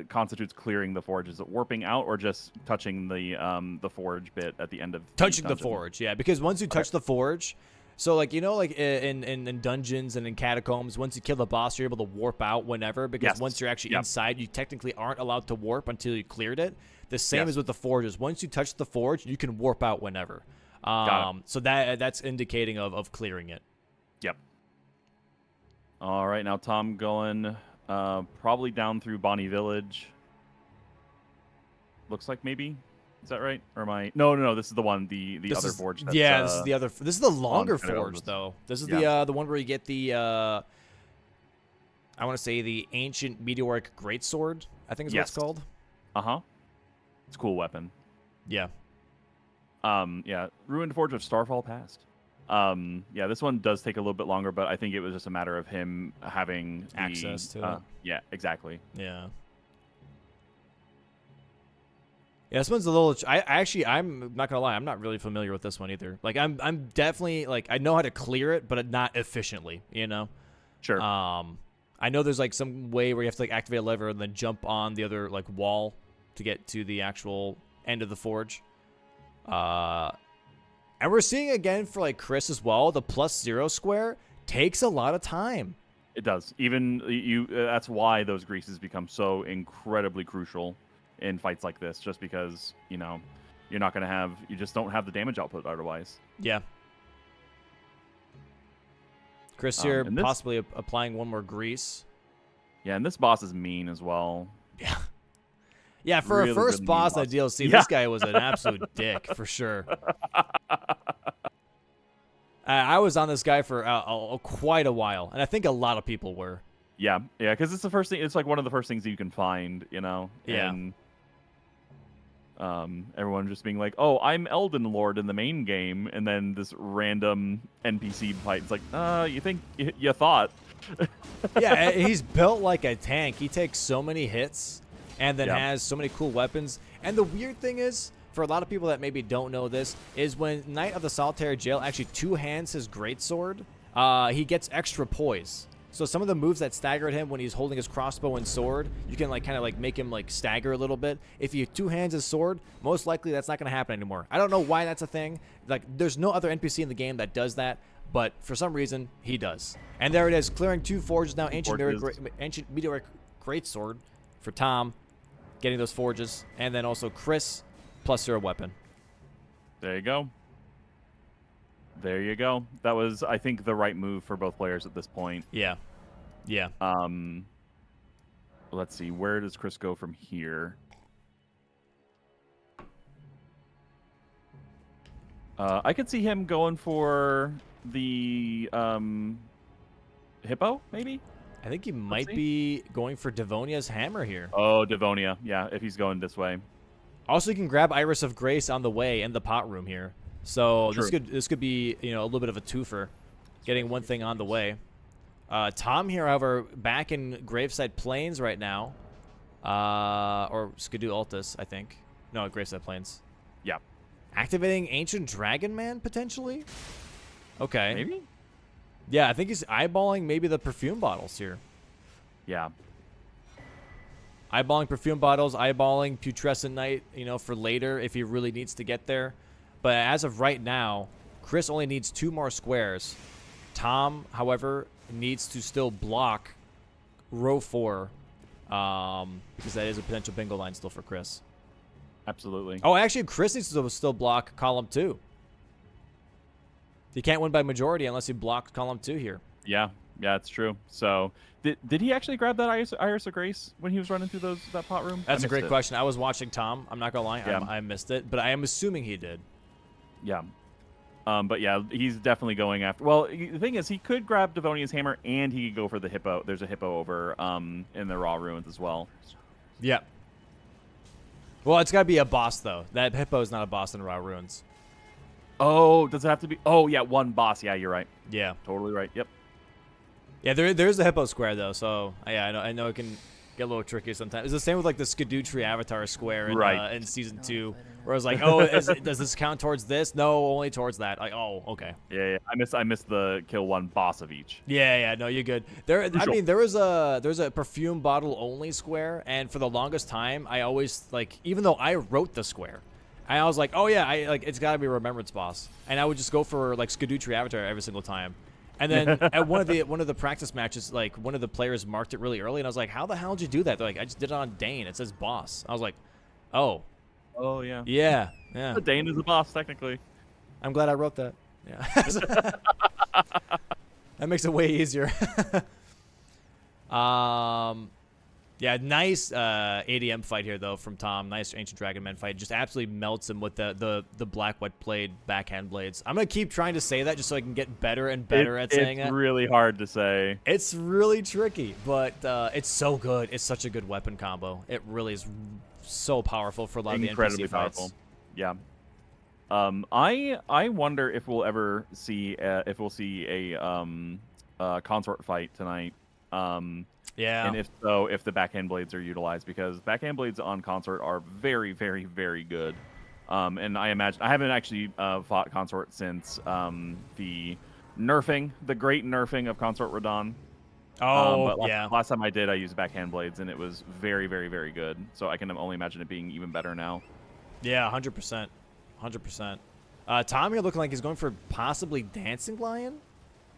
constitutes clearing the forge? Is it warping out or just touching the forge bit at the end of touching the the forge? Yeah, because once you touch the forge, so like like in dungeons and in catacombs, once you kill the boss, you're able to warp out whenever. Because once you're actually inside, you technically aren't allowed to warp until you cleared it. The same as with the forges. Once you touch the forge, you can warp out whenever. So that's indicating of clearing it. Yep. All right, now Tom going probably down through Bonnie Village. Looks like maybe. Is that right? Or am I? No. This is the one. The other forge. That's, this is the other. This is the longer forge though. This is the one where you get the. I want to say the ancient meteoric greatsword. I think is what it's called. It's a cool weapon. Yeah. Ruined Forge of Starfall Past. This one does take a little bit longer, but I think it was just a matter of him having access to it. Yeah, exactly. Yeah. Yeah, this one's a little. I'm not gonna lie. I'm not really familiar with this one either. Like, I'm definitely like I know how to clear it, but not efficiently. Sure. I I know there's like some way where you have to like activate a lever and then jump on the other like wall to get to the actual end of the forge. And we're seeing again for like Chris as well, the +0 square takes a lot of time. It does. Even you. That's why those greases become so incredibly crucial in fights like this. Just because you're not gonna have. You just don't have the damage output otherwise. Yeah. Chris here possibly applying one more grease. Yeah, and this boss is mean as well. Yeah. Yeah, for really, a first really boss in the DLC, this guy was an absolute dick for sure. I was on this guy for quite a while, and I think a lot of people were. Yeah, because it's the first thing. It's like one of the first things you can find, Yeah. And everyone just being like, "Oh, I'm Elden Lord in the main game," and then this random NPC fight. It's like, you think you thought? Yeah, he's built like a tank. He takes so many hits, and then has so many cool weapons. And the weird thing is, for a lot of people that maybe don't know this, is when Knight of the Solitary Jail actually two-hands his greatsword, he gets extra poise. So some of the moves that staggered him when he's holding his crossbow and sword, you can like kind of like make him like stagger a little bit. If you two-hands his sword, most likely that's not going to happen anymore. I don't know why that's a thing. Like, there's no other NPC in the game that does that, but for some reason, he does. And there it is, clearing 2 forges now. Ancient Meteoric Greatsword for Tom, getting those forges. And then also Chris, +0 weapon. There you go. There you go. That was, I think, the right move for both players at this point. Yeah. Yeah. Let's see. Where does Chris go from here? I could see him going for the hippo, maybe? I think he might be going for Devonia's hammer here. Oh, Devonia. Yeah, if he's going this way. Also, you can grab Iris of Grace on the way in the pot room here. So this could be a little bit of a twofer, getting one thing on the way. Tom here, however, back in Graveside Plains right now, or Skidoo Altus, I think. No, Graveside Plains. Yeah. Activating Ancient Dragon Man potentially. Okay. Maybe. Yeah, I think he's eyeballing maybe the perfume bottles here. Yeah. Eyeballing perfume bottles, eyeballing Putrescent Knight, for later if he really needs to get there. But as of right now, Chris only needs 2 more squares. Tom, however, needs to still block row 4, because that is a potential bingo line still for Chris. Absolutely. Oh, actually, Chris needs to still block column 2. You can't win by majority unless you block column 2 here. Yeah, it's true. So, did he actually grab that Iris of Grace when he was running through that pot room? That's a great question. I was watching Tom. I'm not gonna lie, I missed it, but I am assuming he did. Yeah. But yeah, he's definitely going after. Well, the thing is, he could grab Devonia's hammer and he could go for the hippo. There's a hippo over in the Raw Ruins as well. Yeah. Well, it's got to be a boss, though. That hippo is not a boss in Raw Ruins. Oh, does it have to be? Oh, yeah, one boss. Yeah, you're right. Yeah. Totally right. Yep. Yeah, there's a hippo square, though. So, yeah, I know it can get a little tricky sometimes. It's the same with, like, the Skidoo Tree Avatar square in Season 2. Where I was like, oh, does this count towards this? No, only towards that. Like, oh, okay. Yeah. I missed the kill one boss of each. Yeah. No, you're good. There was a perfume bottle only square, and for the longest time, I always even though I wrote the square, I was like, oh yeah, it's gotta be a remembrance boss, and I would just go for Skidoo Tree Avatar every single time. And then at one of the practice matches, one of the players marked it really early, and I was like, how the hell did you do that? They're like, I just did it on Dane. It says boss. I was like, oh. Oh, yeah. Yeah. Dane is the boss, technically. I'm glad I wrote that. Yeah. That makes it way easier. Yeah, nice ADM fight here, though, from Tom. Nice Ancient Dragon Man fight. Just absolutely melts him with the black wet blade backhand blades. I'm going to keep trying to say that just so I can get better and better at saying it. It's really hard to say. It's really tricky, but it's so good. It's such a good weapon combo. It really is so powerful for a lot of the NPC fights. Yeah. I wonder if we'll ever see a consort fight tonight. Yeah. And if so, if the backhand blades are utilized, because backhand blades on consort are very, very, very good. And I imagine I haven't actually fought consort since the great nerfing of Consort Radon. Oh, But yeah. last time I did, I used backhand blades, and it was very, very, very good. So I can only imagine it being even better now. Yeah, 100%. 100%. Tom here looking like he's going for possibly Dancing Lion.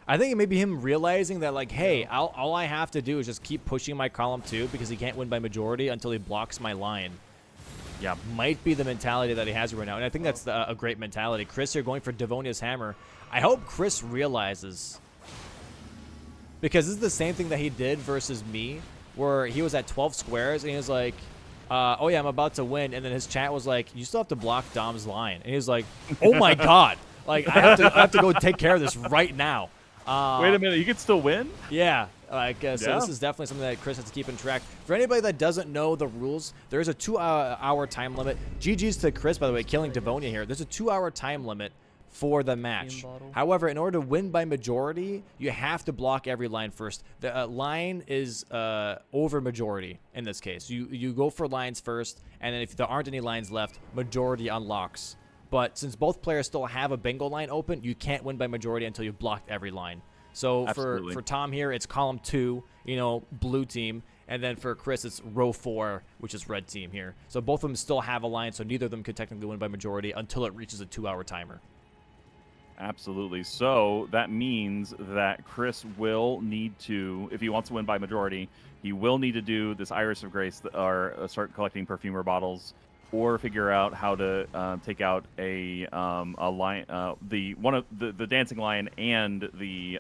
I think it may be him realizing that, like, hey, all I have to do is just keep pushing my column 2 because he can't win by majority until he blocks my line. Yeah, might be the mentality that he has right now. And I think that's a great mentality. Chris here going for Devonia's Hammer. I hope Chris realizes, because this is the same thing that he did versus me, where he was at 12 squares and he was like, oh yeah, I'm about to win. And then his chat was like, you still have to block Dom's line. And he was like, oh my God. Like, I have to go take care of this right now. Wait a minute, you could still win? Yeah. So this is definitely something that Chris has to keep in track. For anybody that doesn't know the rules, there is a 2-hour time limit. GG's to Chris, by the way, killing Devonia here. There's a 2-hour time limit for the match. However, in order to win by majority, you have to block every line first. The line is over majority in this case. You go for lines first, and then if there aren't any lines left, majority unlocks. But since both players still have a bingo line open, you can't win by majority until you've blocked every line. So for Tom here, it's column 2, blue team. And then for Chris, it's row 4, which is red team here. So both of them still have a line, so neither of them could technically win by majority until it reaches a 2-hour timer. Absolutely. So that means that Chris will need to, if he wants to win by majority, he will need to do this Iris of Grace or start collecting perfumer bottles, or figure out how to take out a lion, the dancing lion and the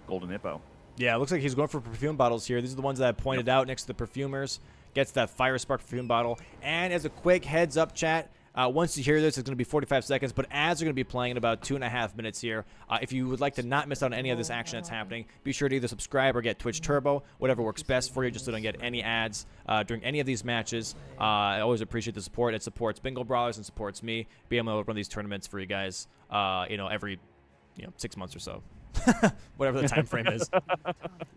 golden hippo. Yeah, it looks like he's going for perfume bottles here. These are the ones that I pointed out next to the perfumers. Gets that Fire Spark perfume bottle. And as a quick heads up, chat, once you hear this, it's going to be 45 seconds, but ads are going to be playing in about 2.5 minutes here. If you would like to not miss out on any of this action that's happening, be sure to either subscribe or get Twitch Turbo, whatever works best for you, just so you don't get any ads during any of these matches. I always appreciate the support. It supports Bingo Brawlers and supports me being able to run these tournaments for you guys, every 6 months or so. Whatever the time frame is.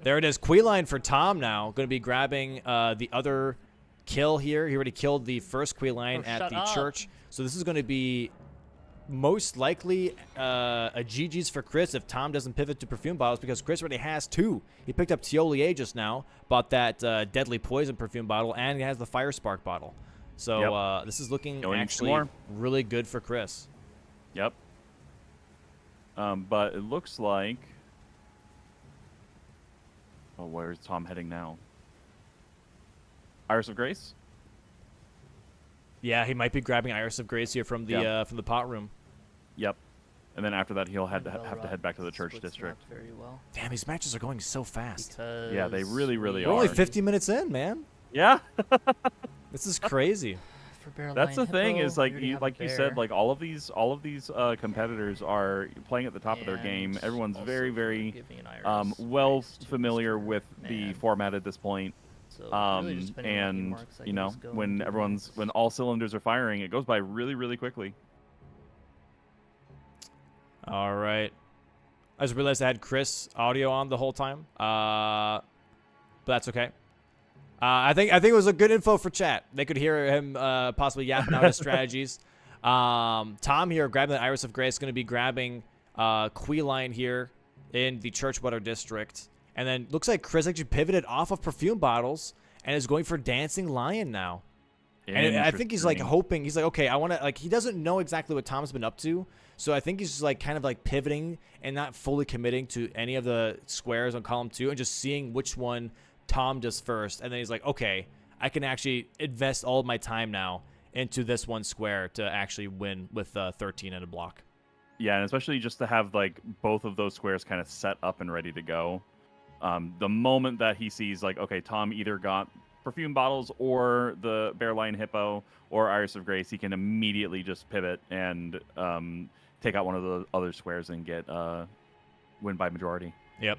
There it is. Queeline for Tom now. Going to be grabbing the other kill here. He already killed the first Queeline at the church. So this is going to be most likely a GG's for Chris if Tom doesn't pivot to perfume bottles, because Chris already has 2. He picked up Tiolier just now, bought that deadly poison perfume bottle, and he has the Fire Spark bottle. So this is looking actually really good for Chris. Yep. But it looks like... Oh, where's Tom heading now? Iris of Grace? Yeah, he might be grabbing Iris of Grace here from the pot room. Yep. And then after that, he'll have to head back to the church district. Very well. Damn, these matches are going so fast. Yeah, they really, really are. We're only 50 minutes in, man. Yeah. This is crazy. That's the thing, is like you said, like all of these competitors are playing at the top of their game. Everyone's very, very well familiar with the format at this point. And when all cylinders are firing, it goes by really, really quickly. All right. I just realized I had Chris audio on the whole time. But that's okay. I think it was a good info for chat. They could hear him possibly yapping out his strategies. Tom here grabbing the Iris of Grace, going to be grabbing Queeline here in the Churchwater district. And then looks like Chris actually pivoted off of perfume bottles and is going for Dancing Lion now. And I think he's like hoping, he's like, okay, I want to, like, he doesn't know exactly what Tom's been up to. So I think he's just like kind of like pivoting and not fully committing to any of the squares on column 2 and just seeing which one Tom does first. And then he's like, okay, I can actually invest all of my time now into this one square to actually win with 13 and a block. Yeah, and especially just to have like both of those squares kind of set up and ready to go. The moment that he sees like, okay, Tom either got perfume bottles or the Bear Lion Hippo or Iris of Grace, he can immediately just pivot and take out one of the other squares and get win by majority. Yep.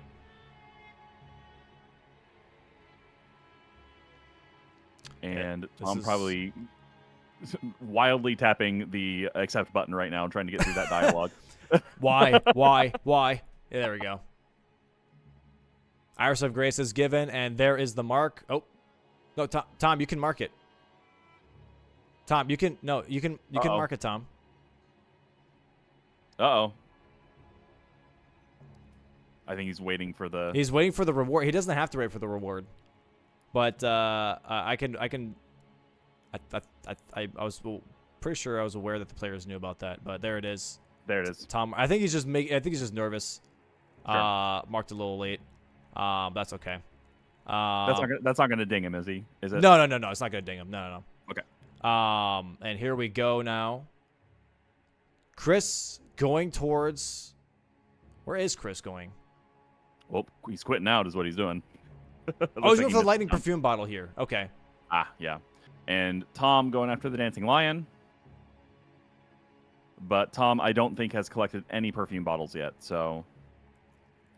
And Tom probably wildly tapping the accept button right now, trying to get through that dialogue. Why? Yeah, there we go. Iris of Grace is given, and there is the mark. Oh, no, Tom, you can mark it. Tom, you can mark it, Tom. Uh-oh. I think he's waiting for the. He's waiting for the reward. He doesn't have to wait for the reward, but I was pretty sure I was aware that the players knew about that. But there it is. There it is. Tom. I think he's just nervous. Sure. Marked a little late. That's okay. That's not gonna ding him, is he? Is it? No. It's not gonna ding him. No. Okay. And here we go now. Chris going towards. Where is Chris going? Well, he's quitting out, is what he's doing. Oh, he's going for the lightning perfume bottle here. Okay. Yeah. And Tom going after the dancing lion. But Tom, I don't think, has collected any perfume bottles yet, so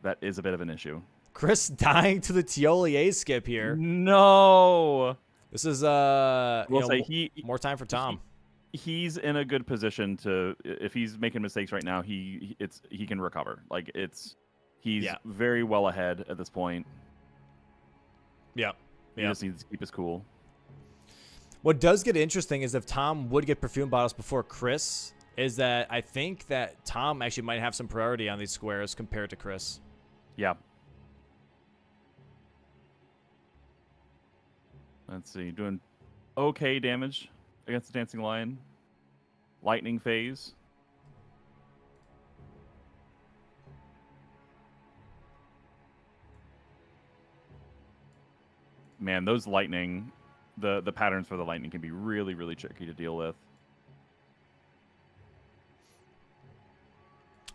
that is a bit of an issue. Chris dying to the Tiolier skip here. No. This is more time for Tom. He's in a good position to, if he's making mistakes right now, he can recover. Like he's very well ahead at this point. Yeah. He just needs to keep his cool. What does get interesting is if Tom would get perfume bottles before Chris, is that I think that Tom actually might have some priority on these squares compared to Chris. Yeah. Let's see, doing okay damage against the dancing lion. Lightning phase. Man, those lightning, the patterns for the lightning can be really, really tricky to deal with.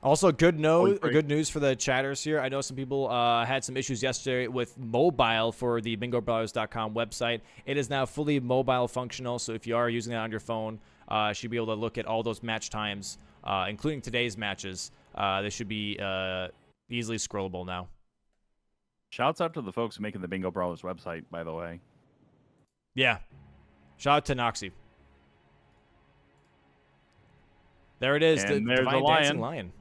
Also, good news for the chatters here. I know some people had some issues yesterday with mobile for the BingoBrawlers.com website. It is now fully mobile functional, so if you are using it on your phone, you should be able to look at all those match times, including today's matches. They should be easily scrollable now. Shouts out to the folks making the Bingo Brawlers website, by the way. Yeah. Shout out to Noxie. There it is, And the there's Divine the lion. Dancing Lion.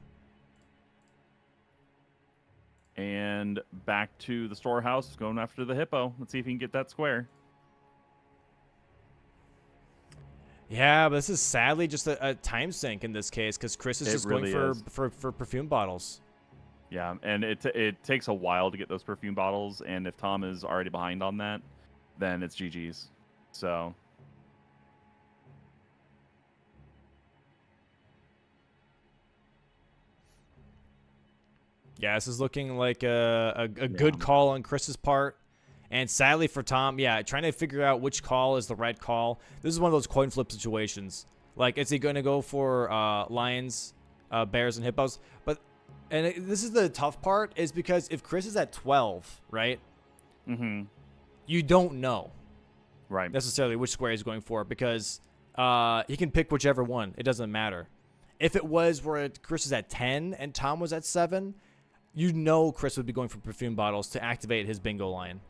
And back to the storehouse, going after the hippo. Let's see if he can get that square. Yeah, but this is sadly just a time sink in this case because Chris is just really going for perfume bottles. Yeah, and it takes a while to get those perfume bottles, and if Tom is already behind on that, then it's GG's. So yeah, this is looking like a good call on Chris's part. And sadly for Tom, trying to figure out which call is the right call. This is one of those coin flip situations. Like, is he going to go for lions, bears, and hippos? This is the tough part, is because if Chris is at 12, right? Mm-hmm. You don't know. Right. Necessarily which square he's going for because he can pick whichever one. It doesn't matter. If it was where Chris is at 10 and Tom was at 7, you know Chris would be going for perfume bottles to activate his bingo line.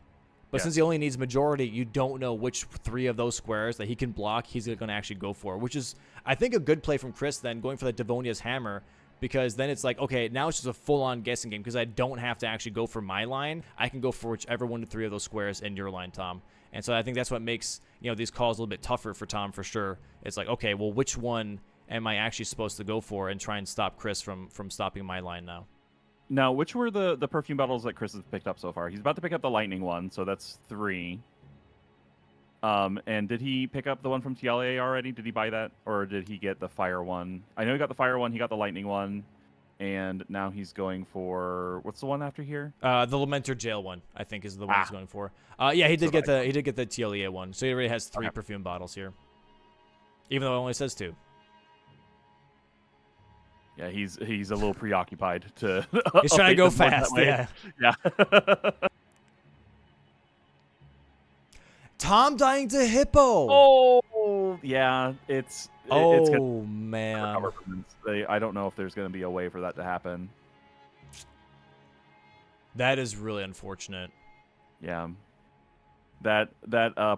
But since he only needs majority, you don't know which 3 of those squares that he can block he's going to actually go for, which is, I think, a good play from Chris then, going for the Devonia's Hammer, because then it's like, okay, now it's just a full-on guessing game because I don't have to actually go for my line. I can go for whichever 1 to 3 of those squares in your line, Tom. And so I think that's what makes these calls a little bit tougher for Tom for sure. It's like, okay, well, which one am I actually supposed to go for and try and stop Chris from stopping my line now? Now, which were the perfume bottles that Chris has picked up so far? He's about to pick up the lightning one, so that's 3. And did he pick up the one from TLA already? Did he buy that, or did he get the fire one? I know he got the fire one. He got the lightning one, and now he's going for what's the one after here? The Lamenter Jail one, I think, is the one he's going for. He did get the TLA one, so he already has 3 perfume bottles here, even though it only says 2. Yeah, he's a little preoccupied to. He's trying to go fast. Yeah. Tom dying to hippo. Oh, yeah. It's man. I don't know if there's going to be a way for that to happen. That is really unfortunate. Yeah. That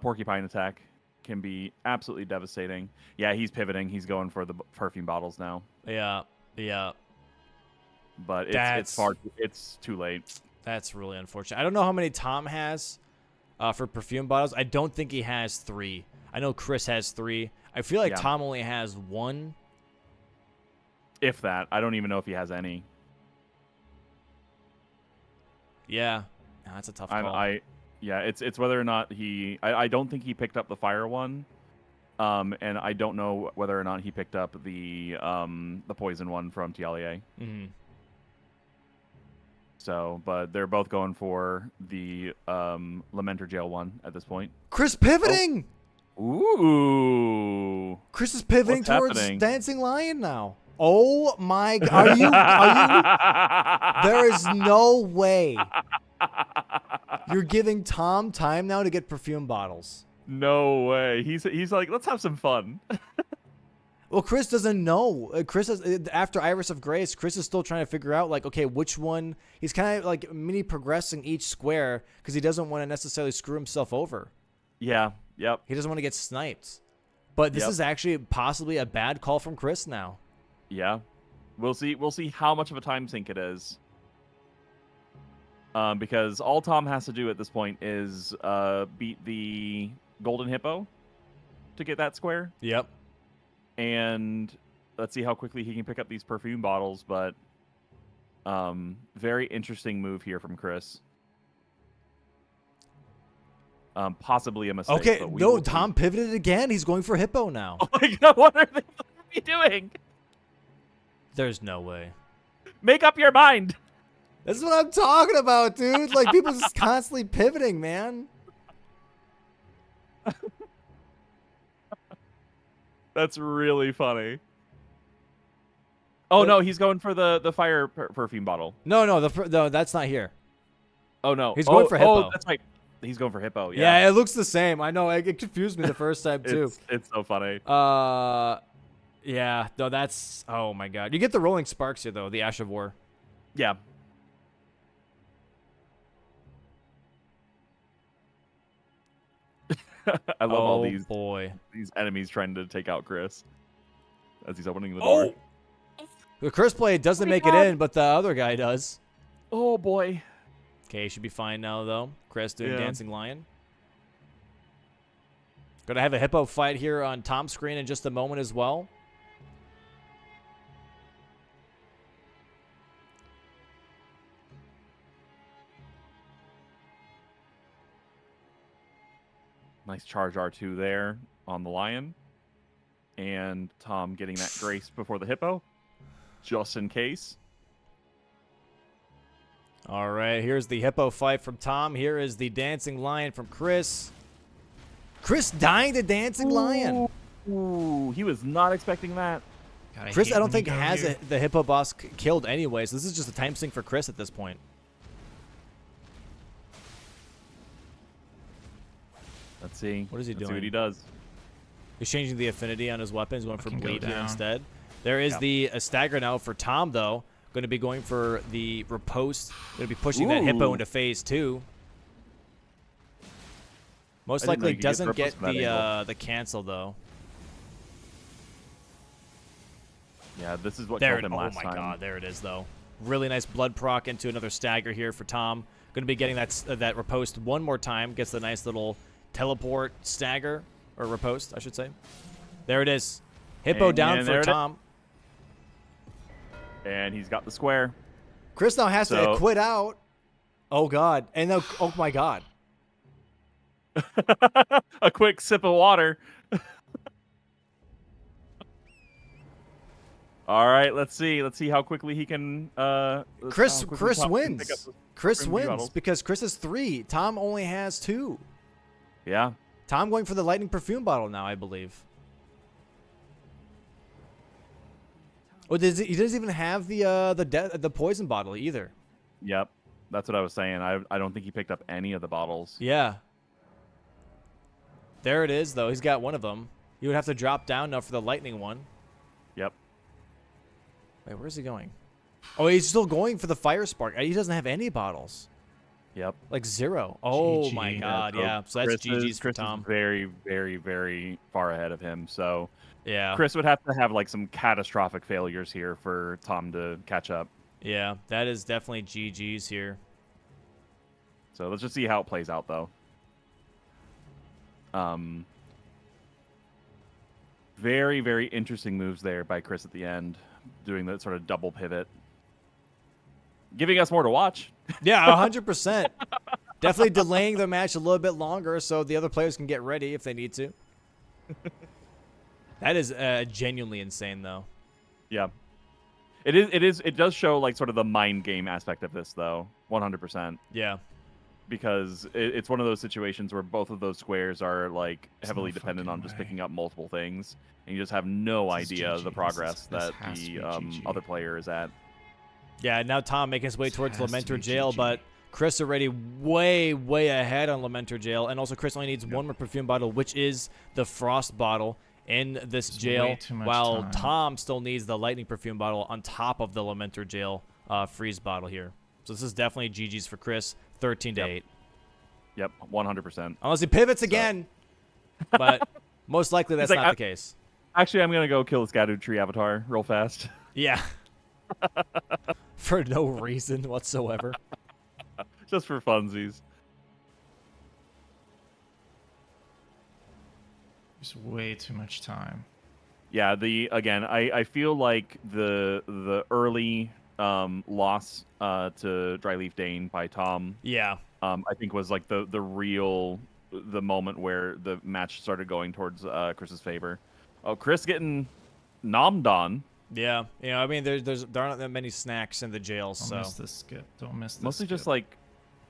porcupine attack can be absolutely devastating. Yeah, he's pivoting. He's going for the perfume bottles now. Yeah. But it's too late. That's really unfortunate. I don't know how many Tom has for perfume bottles. I don't think he has 3. I know Chris has 3. I feel like Tom only has 1. If that. I don't even know if he has any. Yeah. No, that's a tough call. Yeah, it's whether or not I don't think he picked up the fire one. And I don't know whether or not he picked up the poison one from TLEA. Mm-hmm. So, but they're both going for the Lamenter Jail one at this point. Chris pivoting! Oh. Ooh. Chris is pivoting What's towards happening? Dancing Lion now. Oh my god. Are you There is no way you're giving Tom time now to get perfume bottles. No way. He's like, let's have some fun. Well, Chris doesn't know. After Iris of Grace, Chris is still trying to figure out, like, okay, which one. He's kind of like mini progressing each square because he doesn't want to necessarily screw himself over. Yeah. Yep. He doesn't want to get sniped. But this is actually possibly a bad call from Chris now. Yeah. We'll see how much of a time sink it is. Because all Tom has to do at this point is beat the Golden Hippo to get that square. Yep. And let's see how quickly he can pick up these perfume bottles. But very interesting move here from Chris. Possibly a mistake. Okay, but no, Tom pivoted again. He's going for Hippo now. Oh my god, what are they doing? There's no way. Make up your mind. This is what I'm talking about, dude. Like, people just constantly pivoting, man. That's really funny. Oh, no, he's going for the fire perfume bottle. No, that's not here. Oh, no. He's going for Hippo. Oh, that's right. He's going for Hippo, Yeah, it looks the same. I know. It confused me the first time, too. It's so funny. Yeah. No, that's... Oh, my God. You get the Rolling Sparks here, though. The Ash of War. Yeah. I love all these enemies trying to take out Chris as he's opening the door. The Chris blade doesn't make it in, but the other guy does. Oh, boy. Okay, should be fine now, though. Chris doing Dancing Lion. Gonna have a Hippo fight here on Tom's screen in just a moment as well. Nice charge R2 there on the Lion. And Tom getting that grace before the Hippo, just in case. All right, here's the Hippo fight from Tom. Here is the Dancing Lion from Chris. Chris dying to Dancing Lion. Ooh, he was not expecting that. God, Chris, I don't think has the Hippo boss killed anyway, so this is just a time sink for Chris at this point. Let's see. What is he doing? See what he does. He's changing the affinity on his weapons, going for Fucking go bleed here down. instead. There is the stagger now for Tom, though. Going to be going for the riposte. Going to be pushing that Hippo into phase 2. Most likely doesn't get the cancel, though. Yeah, this is what There, killed him last time. Oh my god, there it is, though. Really nice blood proc into another stagger here for Tom. Going to be getting that riposte one more time. Gets the nice little teleport stagger, or riposte, I should say. There it is. Hippo down for Tom. And he's got the square. Chris now has to quit out. Oh god. And now, oh my god. A quick sip of water. All right, let's see. Let's see how quickly he can. Chris wins. Chris wins bottles. because Chris has 3. Tom only has 2. Yeah. Tom going for the lightning perfume bottle now, I believe. Oh, he doesn't even have the poison bottle either. Yep. That's what I was saying. I don't think he picked up any of the bottles. Yeah. There it is, though. He's got one of them. You would have to drop down now for the lightning one. Yep. Wait, where's he going? Oh, he's still going for the fire spark. He doesn't have any bottles. Yep. Like 0. Oh GG. my god, yeah. So that's GG's for Tom. Is very, very, very far ahead of him. So yeah. Chris would have to have like some catastrophic failures here for Tom to catch up. Yeah, that is definitely GG's here. So let's just see how it plays out, though. Very, very interesting moves there by Chris at the end, doing that sort of double pivot. giving us more to watch. Yeah, 100%. Definitely delaying the match a little bit longer so the other players can get ready if they need to. That is genuinely insane, though. Yeah. It does show like sort of the mind game aspect of this, though. 100%. Yeah. Because it's one of those situations where both of those squares are like heavily dependent on just picking up multiple things, and you just have no idea the progress that the other player is at. Yeah, now Tom making his way towards Lamenter Jail, but Chris already way ahead on Lamenter Jail, and also Chris only needs one more perfume bottle, which is the Frost bottle in this jail, while Tom still needs the Lightning perfume bottle on top of the Lamenter Jail freeze bottle here. So this is definitely GG's for Chris, 13-8. Yep, 100%. Unless he pivots again, but most likely that's not the case. Actually, I'm gonna go kill this Gaadu Tree avatar real fast. Yeah. For no reason whatsoever. Just for funsies. There's way too much time. Yeah, again, I feel like the early loss to Dryleaf Dane by Tom. Yeah. I think was like the moment where the match started going towards Chris's favor. Oh, Chris getting nommed on. Yeah, you know, I mean, there aren't that many snacks in the jail, so. Don't miss the skip. Don't miss the Mostly skip. just like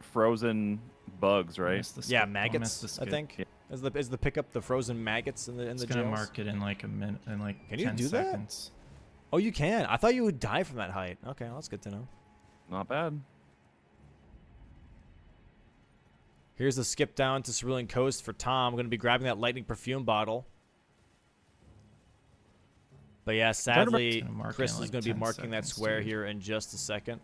frozen bugs, right? Yeah, maggots. I think is the pickup the frozen maggots in the jails. It's gonna mark it in like a minute, in like 10 seconds. Oh, you can. I thought you would die from that height. Okay, well, that's good to know. Not bad. Here's the skip down to Cerulean Coast for Tom. I'm going to be grabbing that Lightning perfume bottle. But yeah, sadly, Chris is going to be marking that square here in just a second.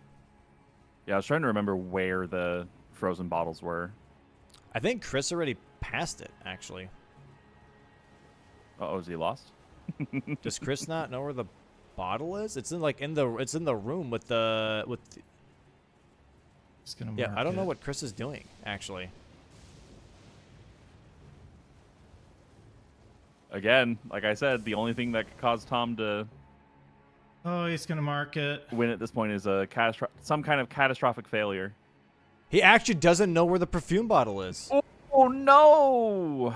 Yeah, I was trying to remember where the frozen bottles were. I think Chris already passed it, actually. Uh-oh, is he lost? Does Chris not know where the bottle is? It's in the room with the yeah, I don't know what Chris is doing, actually. Again, like I said, the only thing that could cause Tom to he's gonna mark it. Win at this point is some kind of catastrophic failure. He actually doesn't know where the perfume bottle is. Oh no!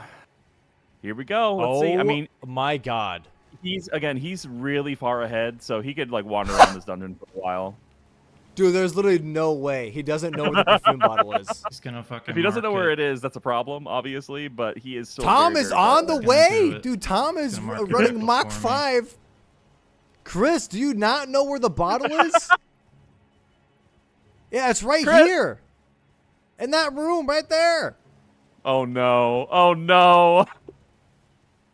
Here we go. Let's see. I mean, my God. He's really far ahead, so he could like wander around this dungeon for a while. Dude, there's literally no way he doesn't know where the perfume bottle is. He's gonna fucking. If he doesn't know where it is, that's a problem, obviously. But he is still. Tom is on the way, dude. Tom is running Mach 5. Chris, do you not know where the bottle is? Yeah, it's right here, in that room, right there. Oh no! Oh no!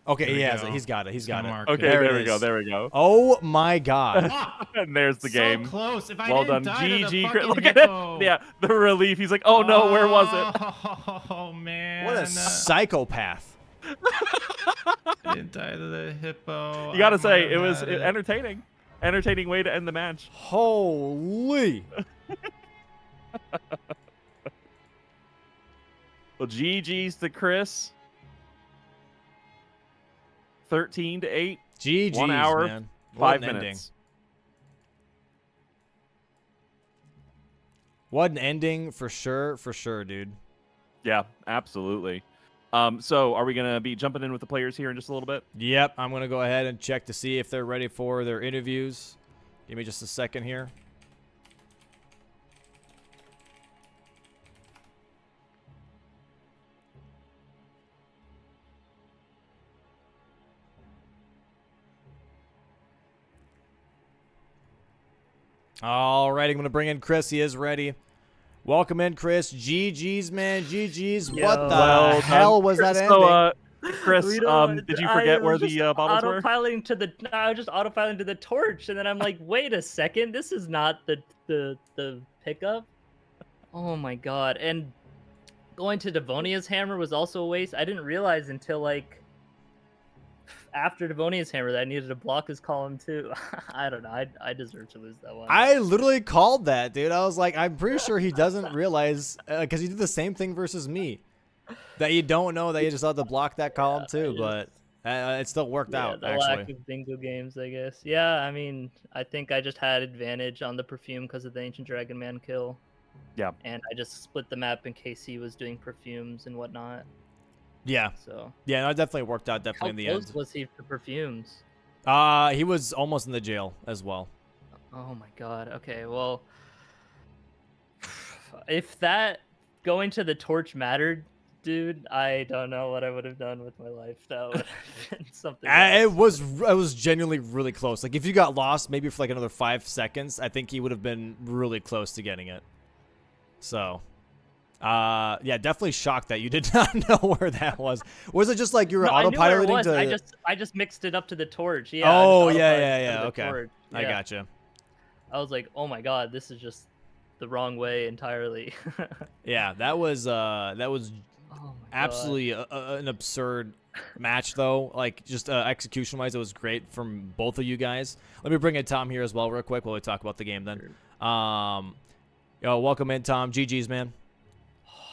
Okay, he's got it. He's got it. Okay, there we go. There we go. Oh my God! And there's the game. So close. If I well didn't done, die to the GG. Look at hippo. it. Yeah, the relief. He's like, oh no, where was it? Oh man! What a psychopath! I didn't die to the hippo. You gotta say, it was entertaining. Entertaining way to end the match. Holy! Well, GG's to Chris. 13-8. GG's, 1 hour, man. 5 minutes. What an ending for sure, dude. Yeah, absolutely. So are we gonna be jumping in with the players here in just a little bit? Yep, I'm gonna go ahead and check to see if they're ready for their interviews. Give me just a second here. All right, I'm going to bring in Chris. He is ready. Welcome in, Chris. GG's, man. GG's. What the hell was that ending? So, Chris, did you forget where the bottles were? I was just autopiloting to the torch, and then I'm like, wait a second, this is not the pickup. Oh my God! And going to Devonia's hammer was also a waste. I didn't realize until like after Devonia's hammer that I needed to block his column too. I don't know. I deserve to lose that one. I literally called that, dude. I was like, I'm pretty sure he doesn't realize because he did the same thing versus me. That you don't know that you just have to block that column too, but It still worked out, the actually. lack of bingo games, I guess. Yeah, I mean, I think I just had advantage on the perfume because of the Ancient Dragon Man kill. Yeah. And I just split the map in case he was doing perfumes and whatnot. Yeah. So. Yeah, no, it definitely worked out. Definitely in the end. How close was he to perfumes? He was almost in the jail as well. Oh my god. Okay, well, if that going to the torch mattered, dude, I don't know what I would have done with my life. That would have been something else. It was genuinely really close. Like if you got lost maybe for like another 5 seconds, I think he would have been really close to getting it. So, yeah, definitely shocked that you did not know where that was. Was it just like you were autopiloting to? I just mixed it up to the torch. Yeah. Oh yeah. Okay, torch. I gotcha. I was like, oh my god, this is just the wrong way entirely. Yeah, that was absolutely an absurd match though. Like just execution wise, it was great from both of you guys. Let me bring in Tom here as well real quick while we talk about the game then. Yo, welcome in, Tom. GG's, man.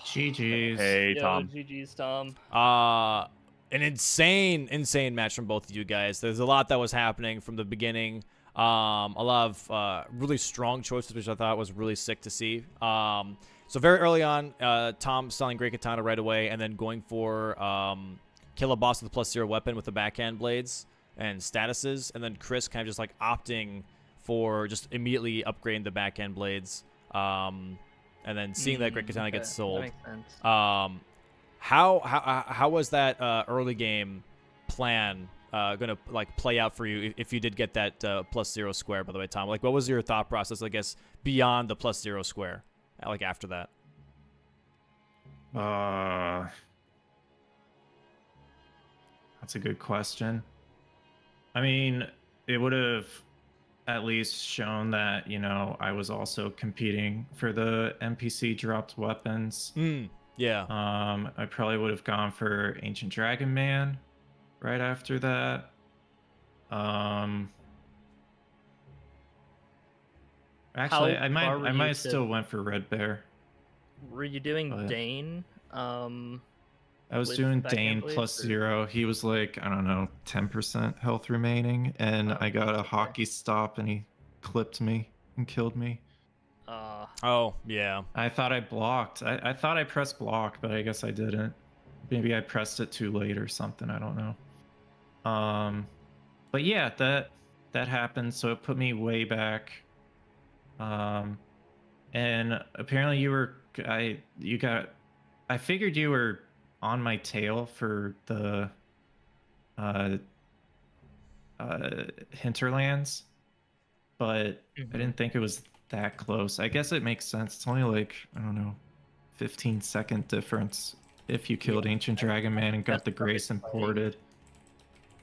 GG's. Hey, Tom. GG's, Tom. An insane match from both of you guys. There's a lot that was happening from the beginning. A lot of really strong choices, which I thought was really sick to see. So very early on, Tom selling Great Katana right away, and then going for kill a boss with a +0 weapon with the backhand blades and statuses, and then Chris kind of just like opting for just immediately upgrading the backhand blades, and then seeing that Great Katana gets sold. That makes sense. How was that early game plan gonna like play out for you if you did get that +0 square? By the way, Tom, like what was your thought process, I guess, beyond the +0 square, like after that? That's a good question. I mean, it would have at least shown that, you know, I was also competing for the NPC dropped weapons. Yeah. I probably would have gone for Ancient Dragon Man right after that. Actually, I might have still went for Red Bear. Were you doing Dane? I was doing Dane +0. He was like, I don't know, 10% health remaining, and I got a hockey stop, and he clipped me and killed me. Oh, yeah. I thought I blocked. I thought I pressed block, but I guess I didn't. Maybe I pressed it too late or something. I don't know. But yeah, that happened, so it put me way back. And apparently I figured you were on my tail for the hinterlands, but I didn't think it was that close. I guess it makes sense. It's only like, I don't know, 15-second difference if you killed Ancient Dragon Man and got the Grace imported.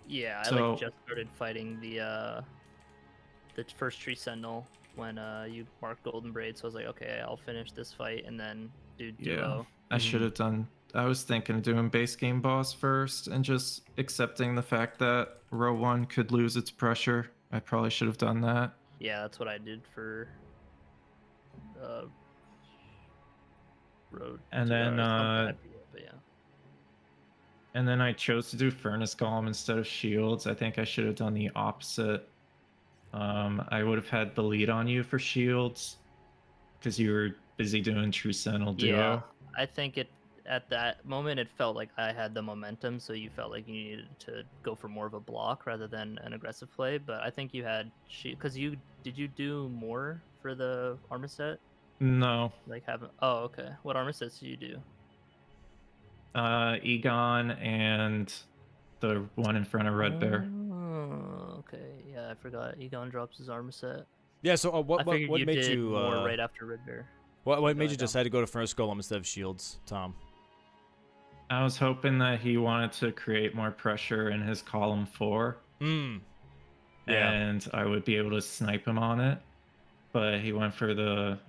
Yeah, I just started fighting the first Tree Sentinel when you marked Golden Braid, so I was like, okay, I'll finish this fight and then do duo. I should have done. I was thinking of doing base game boss first and just accepting the fact that row 1 could lose its pressure. I probably should have done that. Yeah, that's what I did for road. And then and then I chose to do Furnace Golem instead of Shields. I think I should have done the opposite. I would have had the lead on you for Shields because you were busy doing True Sentinel duo. Yeah, I think at that moment it felt like I had the momentum, so you felt like you needed to go for more of a block rather than an aggressive play. But I think you had because did you do more for the armor set? No. Like haven't. Oh, okay. What armor sets do you do? Egon and the one in front of Red Bear. Oh, okay. Yeah, I forgot. Egon drops his armor set. Yeah. So what made you more right after Red Bear? What made you decide to go to Furnace Golem instead of Shields, Tom? I was hoping that he wanted to create more pressure in his column 4. Yeah. And I would be able to snipe him on it. But he went for the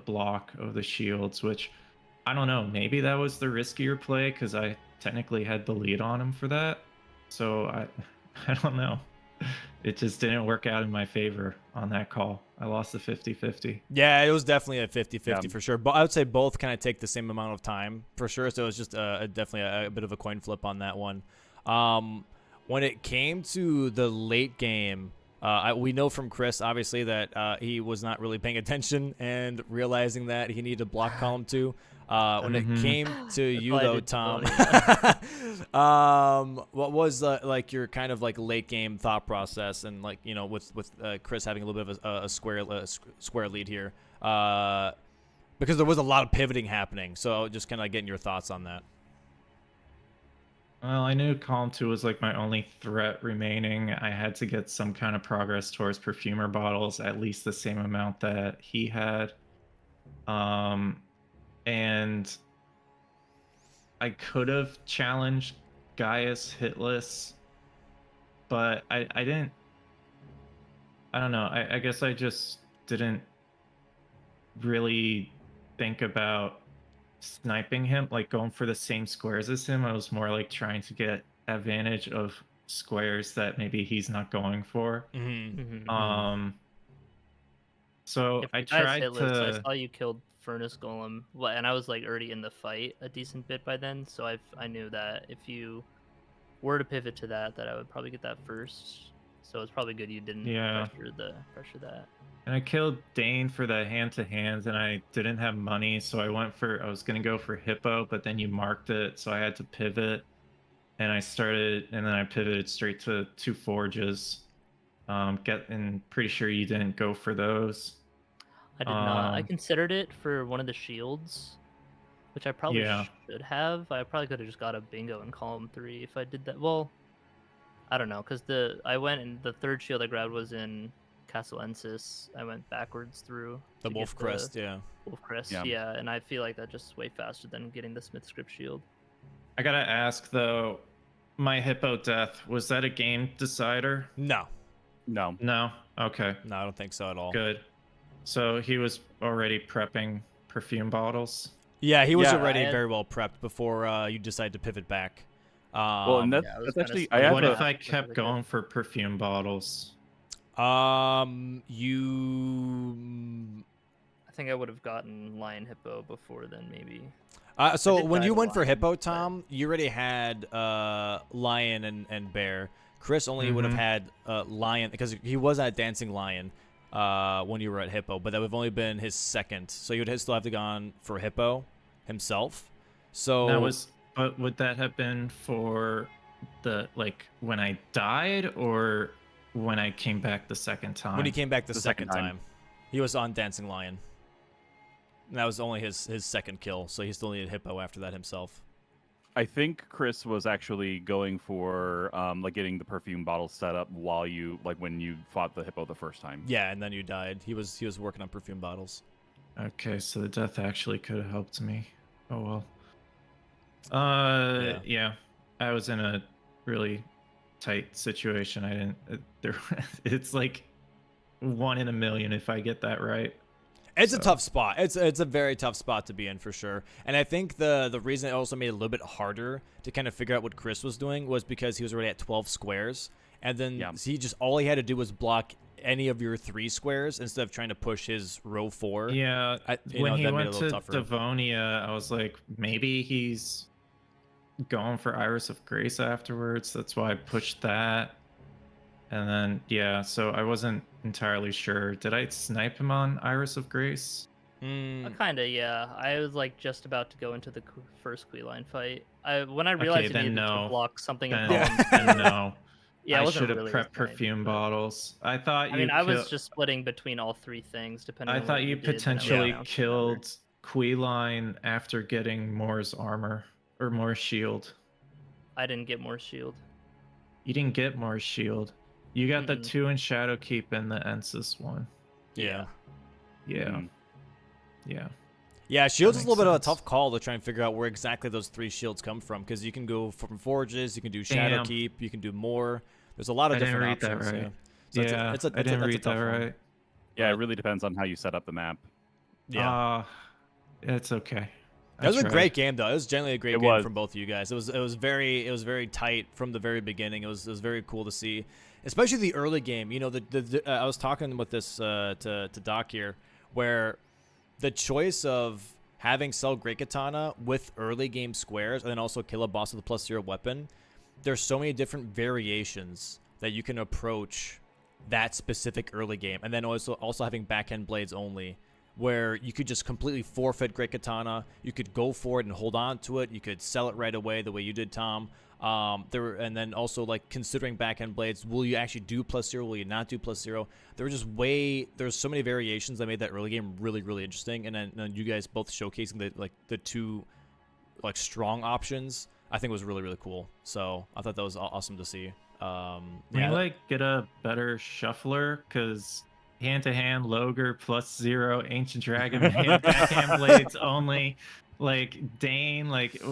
block of the shields, which I don't know. Maybe that was the riskier play because I technically had the lead on him for that. So I don't know. It just didn't work out in my favor on that call. I lost the 50-50. Yeah, it was definitely a 50-50 for sure. But I would say both kind of take the same amount of time for sure. So it was just definitely a bit of a coin flip on that one. when it came to the late game, we know from Chris, obviously, that he was not really paying attention and realizing that he needed to block column 2. When it came to you, though, Tom, what was like your kind of like late game thought process, and like, you know, with Chris having a little bit of a square lead here, because there was a lot of pivoting happening. So just kind of like getting your thoughts on that. Well, I knew column 2 was like my only threat remaining. I had to get some kind of progress towards perfumer bottles, at least the same amount that he had. And I could have challenged Gaius hitless, but I didn't. I don't know. I guess I just didn't really think about sniping him, like going for the same squares as him. I was more like trying to get advantage of squares that maybe he's not going for. So I tried to. I saw you killed Furnace Golem, and I was like already in the fight a decent bit by then, so I knew that if you were to pivot to that I would probably get that first. So it's probably good you didn't pressure that. And I killed Dane for the hand-to-hands, and I didn't have money, so I was gonna go for Hippo, but then you marked it, so I had to pivot. And then I pivoted straight to 2 forges. And pretty sure you didn't go for those. I did not. I considered it for one of the shields, which I probably should have. I probably could have just got a bingo in column 3 if I did that. Well, I don't know, because I went and the third shield I grabbed was in Castle Ensis. I went backwards through the Wolf Crest, Wolf Crest, yeah, and I feel like that's just way faster than getting the Smith Script shield. I gotta ask though, my Hippo death, was that a game decider? No. Okay. No, I don't think so at all. Good. So he was already prepping perfume bottles. Yeah, he was already very well prepped before you decided to pivot back. Well, and that's actually. What if I kept going for perfume bottles? I think I would have gotten Lion Hippo before then, maybe. So when you went for Hippo, Tom, you already had Lion and Bear. Chris only would have had Lion, because he was at Dancing Lion when you were at Hippo, but that would have only been his second. So you would still have to gone for Hippo himself. So but would that have been for the, like, when I died, or when I came back the second time? When he came back the second time. He was on Dancing Lion. And that was only his second kill, so he still needed Hippo after that himself. I think Chris was actually going for like getting the perfume bottle set up while when you fought the Hippo the first time. Yeah, and then you died. He was working on perfume bottles. Okay, so the death actually could have helped me. Oh well. Yeah. I was in a really tight situation. I didn't. It's like 1 in a million if I get that right. It's a tough spot. It's a very tough spot to be in for sure. And I think the reason it also made it a little bit harder to kind of figure out what Chris was doing was because he was already at 12 squares, and then all he had to do was block any of your 3 squares instead of trying to push his row 4. Yeah. When he went to Devonia, I was like, maybe he's going for Iris of Grace afterwards. That's why I pushed that. And then, so I wasn't entirely sure. Did I snipe him on Iris of Grace? Kinda, yeah. I was like just about to go into the first Queeline fight. When I realized I needed to block something in column. No. Yeah, I should have prepped perfume bottles. I thought I was just splitting between all 3 things depending on what you potentially killed Queeline after getting Moore's armor or Moore's shield. I didn't get Moore's shield. You didn't get Moore's shield. You got the 2 in Shadowkeep and the Ensis one. Yeah. Yeah. Yeah, shields is a little bit of a tough call to try and figure out where exactly those 3 shields come from, because you can go from Forges, you can do Shadowkeep, you can do more. There's a lot of different options. That right. Yeah, so I didn't read that right. Yeah, it really depends on how you set up the map. Yeah. It's okay. That was a great game, though. It was generally a great game from both of you guys. It was very tight from the very beginning. It was very cool to see, especially the early game. You know, I was talking with this to Doc here, where the choice of having Cell Great Katana with early game squares and then also kill a boss with a +0 weapon, there's so many different variations that you can approach that specific early game, and then also having backhand blades only, where you could just completely forfeit Great Katana. You could go for it and hold on to it. You could sell it right away the way you did, Tom. And then also, like, considering backhand blades, will you actually do +0? Will you not do +0? There's so many variations that made that early game really, really interesting. And then you guys both showcasing the two like strong options, I think was really, really cool. So I thought that was awesome to see. We like get a better shuffler, because hand-to-hand Loger +0, Ancient Dragon Man, backhand blades only, like Dane, like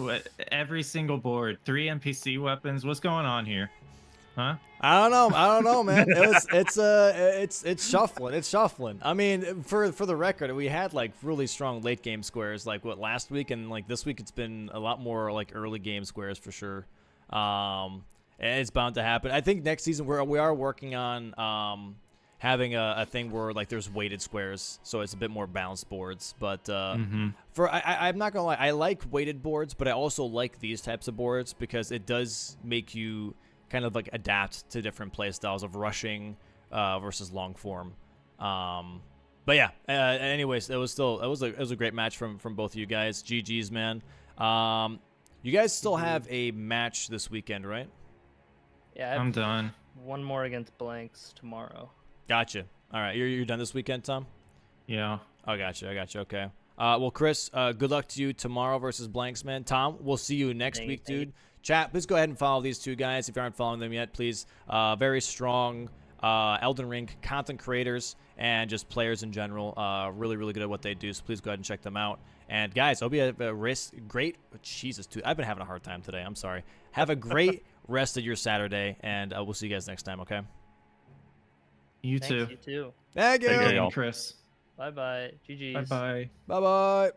every single board, 3 NPC weapons. What's going on here? Huh? I don't know, man. It's shuffling. It's shuffling. I mean, for the record, we had like really strong late game squares like last week, and like this week it's been a lot more like early game squares for sure. And it's bound to happen. I think next season we are working on having a thing where like there's weighted squares, so it's a bit more balanced boards. But I'm not gonna lie, I like weighted boards, but I also like these types of boards because it does make you kind of like adapt to different play styles of rushing versus long form. But yeah, anyways, it was a great match from both of you guys. GG's, man. You guys still have a match this weekend, right? Yeah, I'm done. One more against Blanks tomorrow. Gotcha. All right, you're done this weekend, Tom? Yeah. Oh, gotcha. Okay. Well, Chris, good luck to you tomorrow versus Blanks, man. Tom, we'll see you next week, dude. Chat, please go ahead and follow these two guys if you aren't following them yet, please. Very strong Elden Ring content creators and just players in general. Really, really good at what they do, so please go ahead and check them out. And guys, I hope you have a great Jesus, dude. I've been having a hard time today. I'm sorry. Have a great rest of your Saturday, and we'll see you guys next time, okay? You too. You too. Thank you. Thank you, y'all. Chris. Bye-bye. GG's. Bye-bye. Bye-bye.